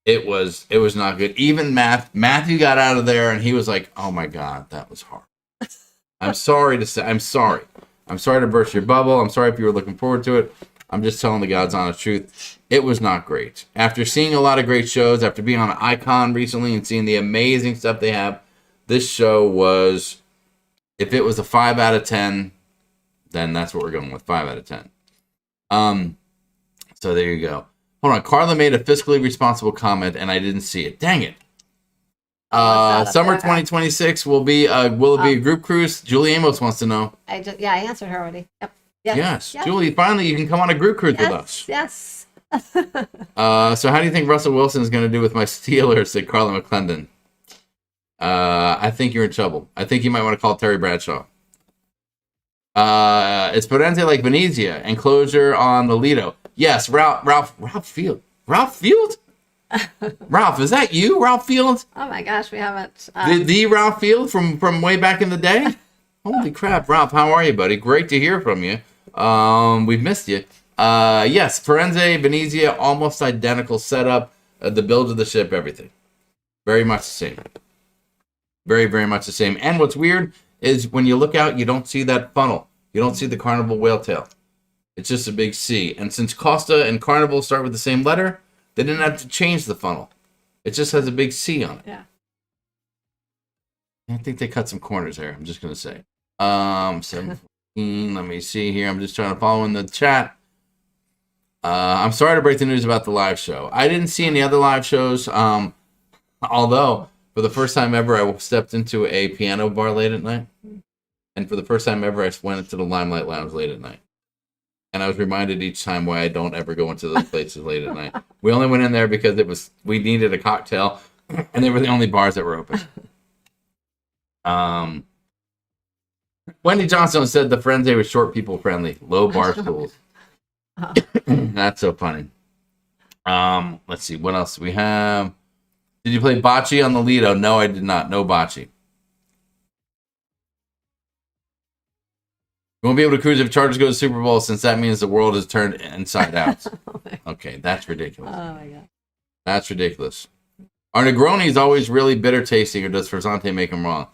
It was not good. Even Matthew got out of there and he was like, "Oh my God, that was hard." I'm sorry to say, I'm sorry to burst your bubble. I'm sorry if you were looking forward to it. I'm just telling the God's honest truth. It was not great. After seeing a lot of great shows, after being on Icon recently and seeing the amazing stuff they have, this show was, if it was a 5 out of 10, then that's what we're going with, 5 out of 10. So there you go. Hold on. Carla made a fiscally responsible comment, and I didn't see it. Dang it. Summer 2026 will it be a group cruise? Julie Amos wants to know. I answered her already. Yep. Yes. Julie, finally you can come on a group cruise with us. Yes. So how do you think Russell Wilson is going to do with my Steelers? Said Carla McClendon. I think you're in trouble. I think you might want to call Terry Bradshaw. It's Firenze like Venezia. Enclosure on the Lido. Yes, Ralph Field. Ralph Field? Ralph, is that you, Ralph Field? Oh my gosh, we haven't. The Ralph Field from way back in the day? Holy crap, Ralph, how are you, buddy? Great to hear from you. We've missed you. Yes, Firenze, Venezia, almost identical setup. The build of the ship, everything. Very much the same. Very, very much the same. And what's weird is when you look out, you don't see that funnel. You don't see the Carnival whale tail. It's just a big C. And since Costa and Carnival start with the same letter, they didn't have to change the funnel. It just has a big C on it. Yeah. I think they cut some corners there. I'm just going to say. 714. Let me see here. I'm just trying to follow in the chat. I'm sorry to break the news about the live show. I didn't see any other live shows. Although, for the first time ever, I stepped into a piano bar late at night. And for the first time ever, I went into the Limelight Lounge late at night. And I was reminded each time why I don't ever go into those places late at night. We only went in there because we needed a cocktail, and they were the only bars that were open. Wendy Johnson said the Firenze was short people friendly, low bar stools. That's so funny. Let's see, what else do we have? Did you play bocce on the Lido? No, I did not. No bocce. You won't be able to cruise if Chargers go to Super Bowl, since that means the world is turned inside out. Okay, that's ridiculous. Oh my god. That's ridiculous. Are Negronis always really bitter tasting, or does Frizzante make them wrong?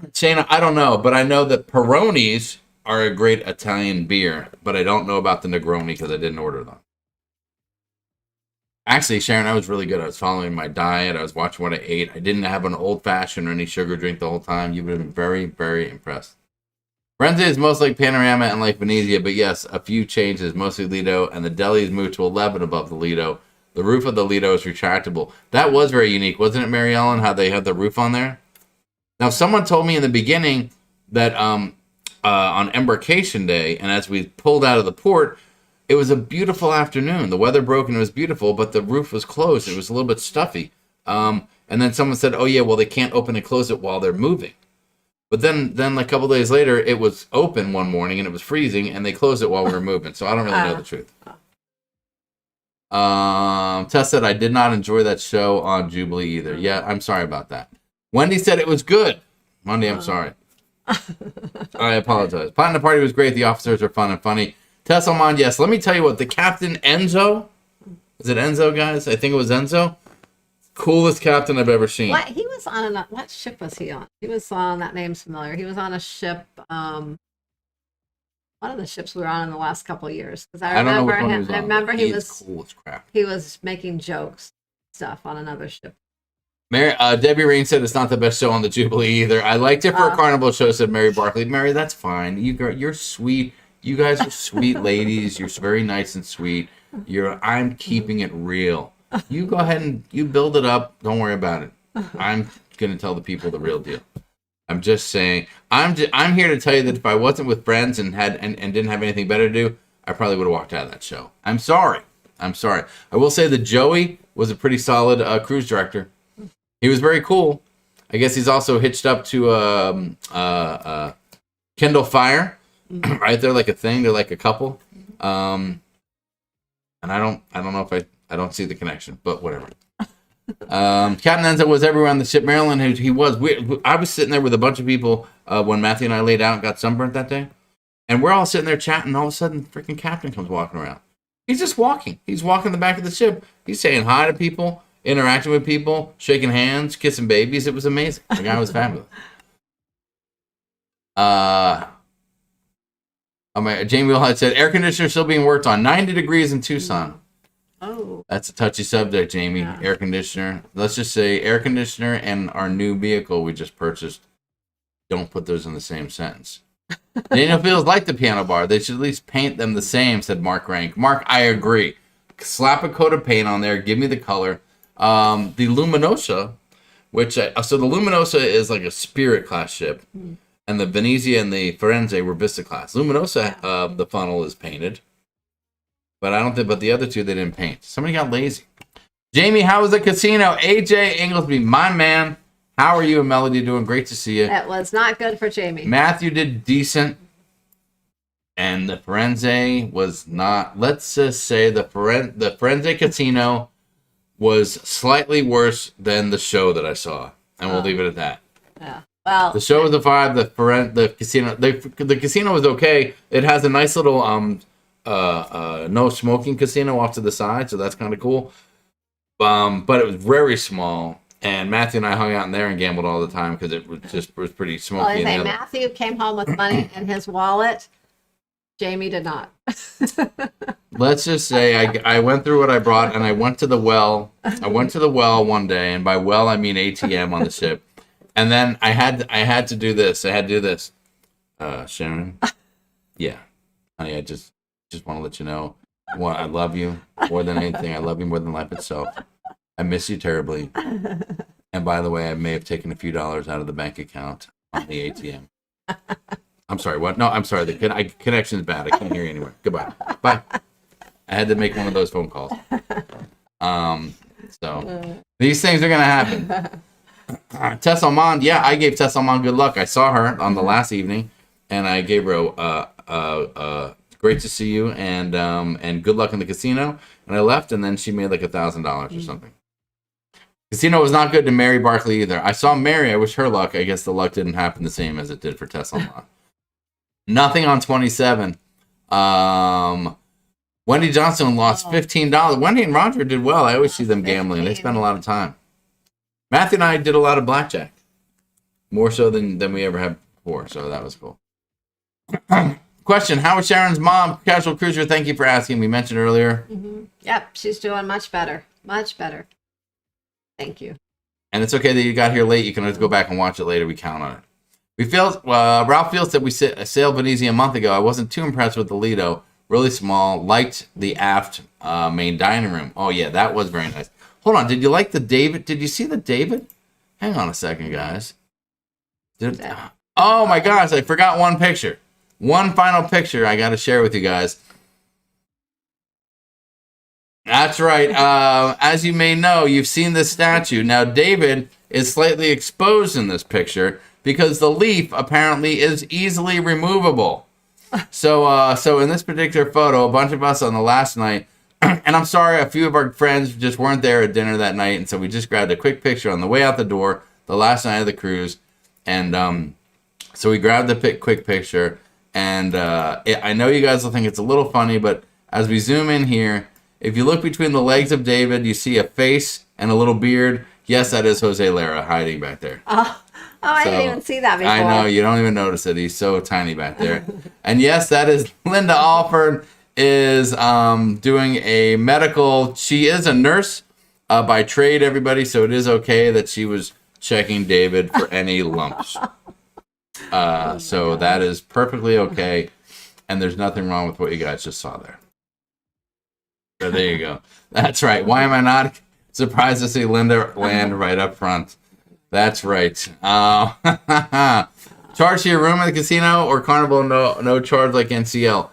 Shana, I don't know, but I know that Peronis are a great Italian beer, but I don't know about the Negroni because I didn't order them. Actually, Sharon, I was really good. I was following my diet. I was watching what I ate. I didn't have an old-fashioned or any sugar drink the whole time. You would have been very, very impressed. Firenze is most like Panorama and like Venezia, but yes, a few changes, mostly Lido, and the deli is moved to 11 above the Lido. The roof of the Lido is retractable. That was very unique, wasn't it, Mary Ellen, how they had the roof on there? Now, someone told me in the beginning that on Embarkation Day, and as we pulled out of the port, it was a beautiful afternoon. The weather broke and it was beautiful, but the roof was closed. It was a little bit stuffy. And then someone said, oh, yeah, well, they can't open and close it while they're moving. But then a couple days later, it was open one morning and it was freezing, and they closed it while we were moving. So I don't really know the truth. Tess said, I did not enjoy that show on Jubilee either. Yeah, I'm sorry about that. Wendy said it was good. Monday, I'm sorry. I apologize. Platinum Party was great. The officers are fun and funny. Tess Almond, yes. Let me tell you what, the captain, Enzo. Is it Enzo, guys? I think it was Enzo. Coolest captain I've ever seen. What? He was on what ship was he on? He was on, that name's familiar. He was on a ship, one of the ships we were on in the last couple of years. Because I remember him. I remember he was cool as crap. He was making jokes stuff on another ship. Mary, Debbie Rain said it's not the best show on the Jubilee either. I liked it for a Carnival show, said Mary Barkley. Mary, that's fine. You're sweet. You guys are sweet ladies. You're very nice and sweet. I'm keeping it real. You go ahead and you build it up. Don't worry about it. I'm going to tell the people the real deal. I'm just saying. I'm here to tell you that if I wasn't with friends and didn't have anything better to do, I probably would have walked out of that show. I'm sorry. I will say that Joey was a pretty solid cruise director. He was very cool. I guess he's also hitched up to Kindle Fire, right? They're like a thing. They're like a couple. And I don't know if I don't see the connection, but whatever. Captain Enzo was everywhere on the ship. Maryland, he was. I was sitting there with a bunch of people when Matthew and I laid out and got sunburnt that day. And we're all sitting there chatting. All of a sudden, freaking Captain comes walking around. He's just walking. He's walking the back of the ship. He's saying hi to people, interacting with people, shaking hands, kissing babies. It was amazing. The guy was fabulous. Jamie Wilhite said, air conditioner still being worked on. 90 degrees in Tucson. Oh. That's a touchy subject, Jamie. Yeah. Air conditioner. Let's just say air conditioner and our new vehicle we just purchased. Don't put those in the same sentence. Daniel feels like the piano bar. They should at least paint them the same, said Mark Rank. Mark, I agree. Slap a coat of paint on there. Give me the color. The Luminosa, so the Luminosa is like a Spirit class ship. And the Venezia and the Firenze were Vista class. Luminosa, the funnel is painted. But I don't think, but the other two, they didn't paint. Somebody got lazy. Jamie, how was the casino? AJ Inglesby, my man. How are you and Melody doing? Great to see you. It was not good for Jamie. Matthew did decent. And the Firenze was not, let's just say the Firenze casino was slightly worse than the show that I saw. And we'll leave it at that. Yeah. Well, The show was a 5. The casino was okay. It has a nice little no smoking casino off to the side, so that's kind of cool. But it was very small, and Matthew and I hung out in there and gambled all the time because it was pretty smoky. well, I say Matthew came home with money in his wallet. Jamie did not. Let's just say I went through what I brought, and I went to the well. I went to the well one day, and by well I mean ATM on the ship. And then I had to do this. I had to do this. Sharon, yeah, honey, I just want to let you know, I love you more than anything. I love you more than life itself. I miss you terribly. And by the way, I may have taken a few dollars out of the bank account on the ATM. I'm sorry. What? No, I'm sorry. The connection's bad. I can't hear you anywhere. Goodbye. Bye. I had to make one of those phone calls. So these things are gonna happen. Tess Almond, yeah, I gave Tess Almond good luck. I saw her on the last evening, and I gave her great to see you and good luck in the casino. And I left, and then she made like $1,000 or something. Casino was not good to Mary Barkley either. I saw Mary. I wish her luck. I guess the luck didn't happen the same as it did for Tess Almond. Nothing on 27. Wendy Johnson lost $15. Wendy and Roger did well. I always see them gambling. They spend a lot of time. Matthew and I did a lot of blackjack. More so than we ever had before, so that was cool. Question, how is Sharon's mom? Casual Cruiser, thank you for asking. We mentioned earlier. Mm-hmm. Yep, she's doing much better. Much better. Thank you. And it's okay that you got here late. You can always go back and watch it later. We count on it. Ralph Fields said we sailed Venezia a month ago. I wasn't too impressed with the Lido. Really small. Liked the aft main dining room. Oh, yeah, that was very nice. Hold on. Did you like the David? Did you see the David? Hang on a second, guys. Oh, my gosh. I forgot one picture. One final picture I got to share with you guys. That's right. As you may know, you've seen this statue. Now, David is slightly exposed in this picture because the leaf apparently is easily removable. So in this particular photo, a bunch of us on the last night, and I'm sorry, a few of our friends just weren't there at dinner that night, and so we just grabbed a quick picture on the way out the door, the last night of the cruise, and so we grabbed the quick picture, and I know you guys will think it's a little funny, but as we zoom in here, if you look between the legs of David, you see a face and a little beard. Yes, that is Jose Lara hiding back there. I didn't even see that before. I know, you don't even notice it. He's so tiny back there. And yes, that is Linda Alford is doing a medical. She is a nurse by trade, everybody, so it is okay that she was checking David for any lumps. So that is perfectly okay, and there's nothing wrong with what you guys just saw there. So there you go. That's right. Why am I not surprised to see Linda land right up front? That's right. Charge to your room at the casino or Carnival? No charge like NCL.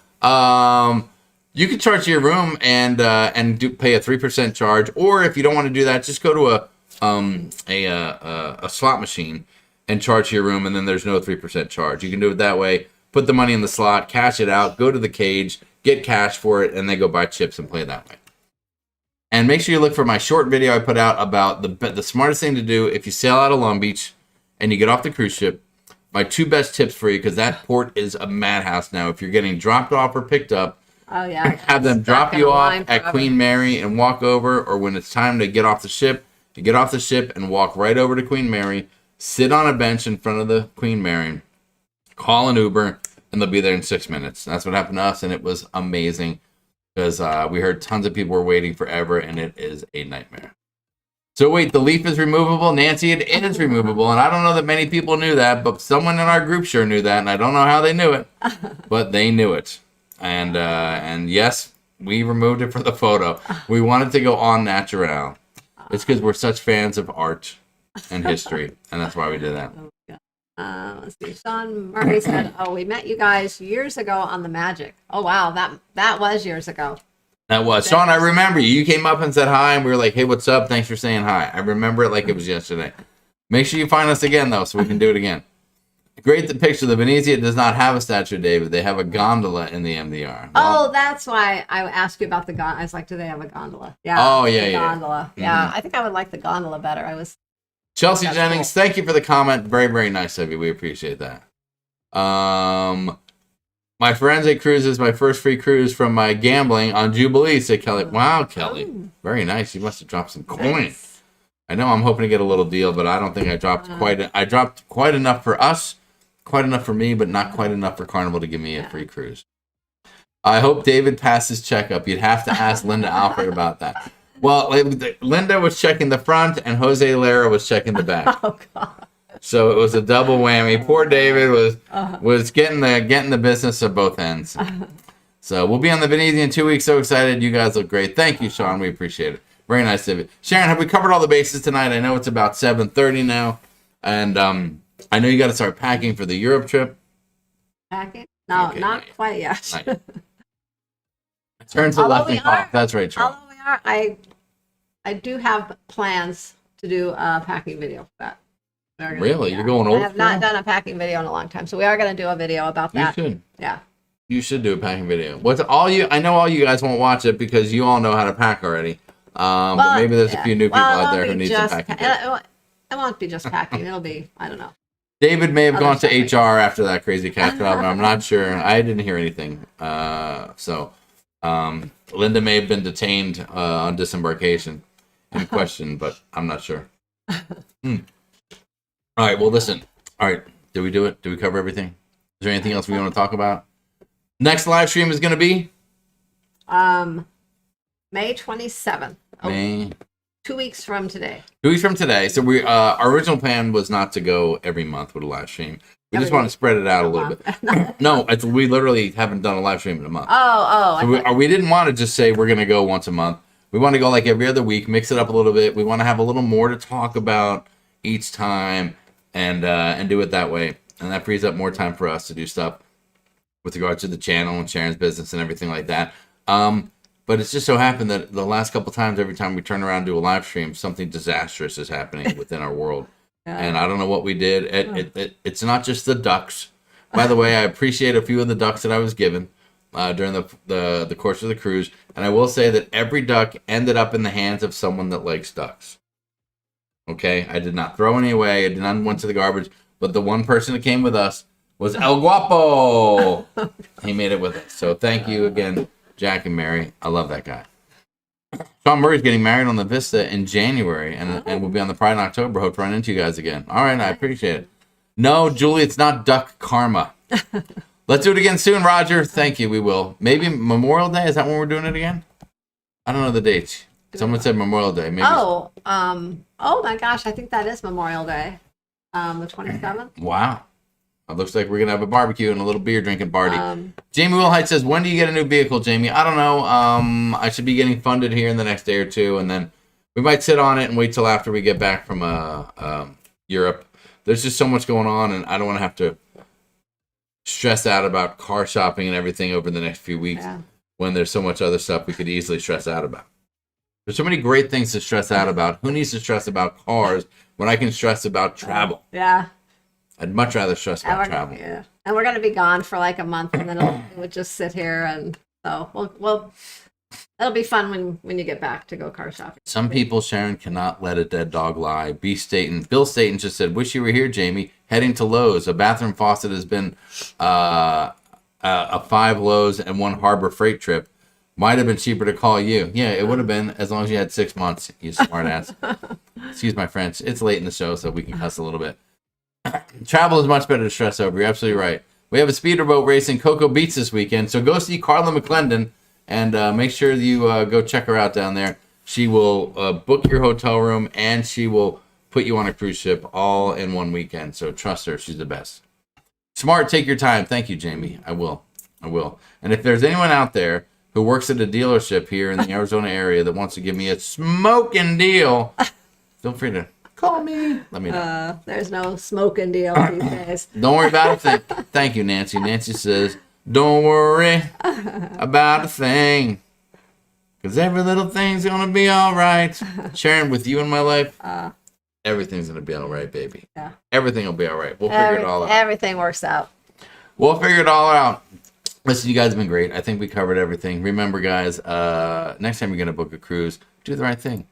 You can charge to your room and pay a 3% charge, or if you don't want to do that, just go to a slot machine and charge to your room, and then there's no 3% charge. You can do it that way. Put the money in the slot, cash it out, go to the cage, get cash for it, and then go buy chips and play that way. And make sure you look for my short video I put out about the smartest thing to do if you sail out of Long Beach and you get off the cruise ship. My 2 best tips for you, because that port is a madhouse now. If you're getting dropped off or picked up, Oh yeah. have them drop Stuck in you a off line at forever. Queen Mary and walk over, or when it's time to get off the ship, you get off the ship and walk right over to Queen Mary, sit on a bench in front of the Queen Mary, call an Uber, and they'll be there in 6 minutes. That's what happened to us, and it was amazing because we heard tons of people were waiting forever, and it is a nightmare. So wait, the leaf is removable? Nancy, it is removable, and I don't know that many people knew that, but someone in our group sure knew that, and I don't know how they knew it, but they knew it. And yes, we removed it for the photo. We wanted to go on natural. It's because we're such fans of art and history, and that's why we did that. Let's see. Sean Murray said, "Oh, we met you guys years ago on the Magic." Oh wow, that was years ago. That was Sean. I remember you. You came up and said hi, and we were like, "Hey, what's up? Thanks for saying hi." I remember it like it was yesterday. Make sure you find us again though, so we can do it again. Great the picture. The Venezia does not have a statue of David. They have a gondola in the MDR. Well, Oh, that's why I asked you about the gondola. I was like, do they have a gondola? Yeah. Oh, yeah, the yeah. gondola. Yeah, I think I would like the gondola better. I was. Chelsea That's Jennings, thank you for the comment. Very, very nice of you. We appreciate that. My Firenze cruise is my first free cruise from my gambling on Jubilee, said Kelly. Wow, Kelly. Very nice. You must have dropped some coins. I know I'm hoping to get a little deal, but I don't think I dropped I dropped quite enough for us, quite enough for me, but not quite enough for Carnival to give me a free cruise. I hope David passes checkup. You'd have to ask Linda Alfred about that. Well, Linda was checking the front, and Jose Lara was checking the back. Oh God. So it was a double whammy. Poor David was getting the business of both ends. So we'll be on the Venezia in 2 weeks. So excited! You guys look great. Thank you, Sean. We appreciate it. Very nice of you, Sharon. Have we covered all the bases tonight? I know it's about 7:30 now, and I know you got to start packing for the Europe trip. Packing? No, Okay, not quite yet. Not yet. Turn to the Although left we and cough. are- That's right, Charles. Although we are, I do have plans to do a packing video for that. We're gonna- Really? yeah. You're going old I have not school? done a packing video in a long time, so we are going to do a video about You that. should. Yeah. You should do a packing video. I know all you guys won't watch it because you all know how to pack already. But maybe there's a few new people out there who need some packing tips. It won't be just packing. It'll be, I don't know. David may have Other gone to topics. HR after that crazy cat job, but I'm not sure. I didn't hear anything. Linda may have been detained on disembarkation in question, but I'm not sure. All right, well, listen. All right, did we do it? Did we cover everything? Is there anything else we want to talk about? Next live stream is going to be? May 27th. May. 2 weeks from today. 2 weeks from today. So we our original plan was not to go every month with a live stream. We just Every want to spread it out a little bit. No, we literally haven't done a live stream in a month. Oh. So we didn't want to just say we're going to go once a month. We want to go like every other week, mix it up a little bit. We want to have a little more to talk about each time and do it that way. And that frees up more time for us to do stuff with regard to the channel and Sharon's business and everything like that. But it's just so happened that the last couple times, every time we turn around and do a live stream, something disastrous is happening within our world. Yeah. And I don't know what we did. It's not just the ducks. By the way, I appreciate a few of the ducks that I was given during the course of the cruise. And I will say that every duck ended up in the hands of someone that likes ducks. Okay? I did not throw any away. I did not went to the garbage. But the one person that came with us was El Guapo. He made it with us. So thank you again, Jack and Mary. I love that guy. Sean Murray's getting married on the Vista in January, and we'll be on the Pride in October. Hope to run into you guys again. All right, I appreciate it. No, Julie, it's not duck karma. Let's do it again soon, Roger. Thank you. We will. Maybe Memorial Day. Is that when we're doing it again? I don't know the dates. Someone said Memorial Day. Maybe. Oh my gosh, I think that is Memorial Day. The 27th. Wow. It looks like we're going to have a barbecue and a little beer drinking party. Jamie Wilhite says, when do you get a new vehicle, Jamie? I don't know. I should be getting funded here in the next day or two, and then we might sit on it and wait till after we get back from Europe. There's just so much going on, and I don't want to have to stress out about car shopping and everything over the next few weeks when there's so much other stuff we could easily stress out about. There's so many great things to stress out about. Who needs to stress about cars when I can stress about travel? Yeah. I'd much rather stress about travel. Yeah. And we're going to be gone for like a month, and then it would just sit here, and so we'll It'll be fun when you get back to go car shopping. Some people, Sharon, cannot let a dead dog lie. B. Staten. Bill Staten just said, wish you were here, Jamie. Heading to Lowe's. A bathroom faucet has been a 5 Lowe's and 1 Harbor Freight trip. Might have been cheaper to call you. Yeah, it would have been as long as you had 6 months, you smart ass. Excuse my French. It's late in the show, so we can cuss a little bit. Travel is much better to stress over. You're absolutely right. We have a speederboat race in Cocoa Beach this weekend, so go see Carla McClendon. And make sure you go check her out down there. She will book your hotel room, and she will put you on a cruise ship all in one weekend. So trust her. She's the best. Smart, take your time. Thank you, Jamie. I will. And if there's anyone out there who works at a dealership here in the Arizona area that wants to give me a smoking deal, feel free to call me. Let me know. There's no smoking deal these days. Don't worry about it. Thank you, Nancy. Nancy says, don't worry about a thing, because every little thing's going to be all right. Sharon, with you in my life, everything's going to be all right, baby. Yeah. Everything will be all right. We'll figure it all out. Everything works out. We'll figure it all out. Listen, you guys have been great. I think we covered everything. Remember, guys, next time you're going to book a cruise, do the right thing.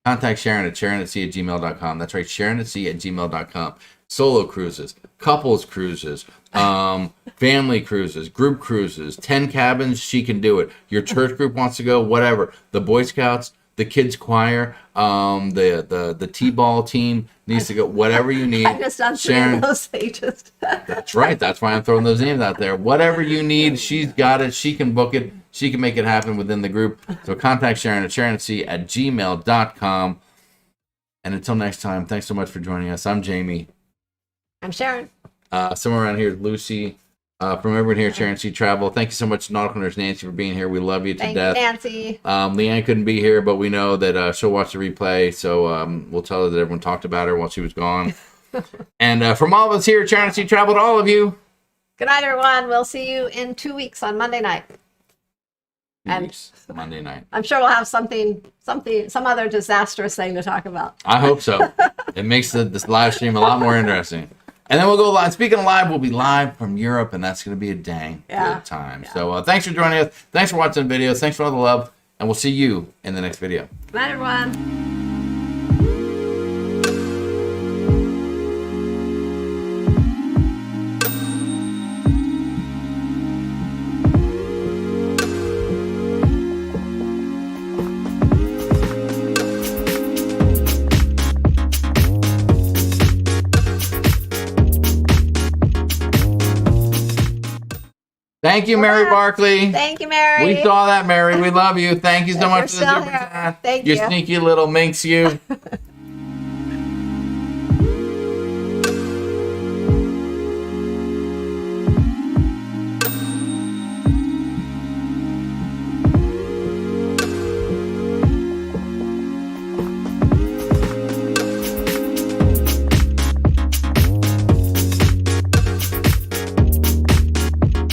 Contact Sharon at sharonatsea@gmail.com. That's right, sharonatsea@gmail.com. Solo cruises, couples cruises, family cruises, group cruises, 10 cabins, she can do it. Your church group wants to go, whatever. The Boy Scouts, the kids choir, the T-ball team needs to go, whatever you need. I just done Sharon, those pages. that's right. That's why I'm throwing those names out there. Whatever you need, she's got it. She can book it. She can make it happen within the group. So contact Sharon at sharonatsea@gmail.com. And until next time, thanks so much for joining us. I'm Jamie. I'm Sharon. Somewhere around here is Lucy. From everyone here at Sharon Sea Travel, thank you so much, Nautical Nurse Nancy, for being here. We love you to Thank death. you, Nancy. Leanne couldn't be here, but we know that she'll watch the replay, so we'll tell her that everyone talked about her while she was gone. And from all of us here at Sharon Sea Travel, to all of you, Good night, everyone. We'll see you in 2 weeks on Monday night. Monday night. I'm sure we'll have some other disastrous thing to talk about. I hope so. It makes this live stream a lot more interesting. And then we'll go live. Speaking of live, we'll be live from Europe, and that's going to be a dang good time. Yeah. So thanks for joining us. Thanks for watching the videos. Thanks for all the love. And we'll see you in the next video. Good night, everyone. Thank you, Mary Barkley. Thank you, Mary. We saw that, Mary. We love you. Thank you so much for the still super here. chat. Thank You you. sneaky little minx, you.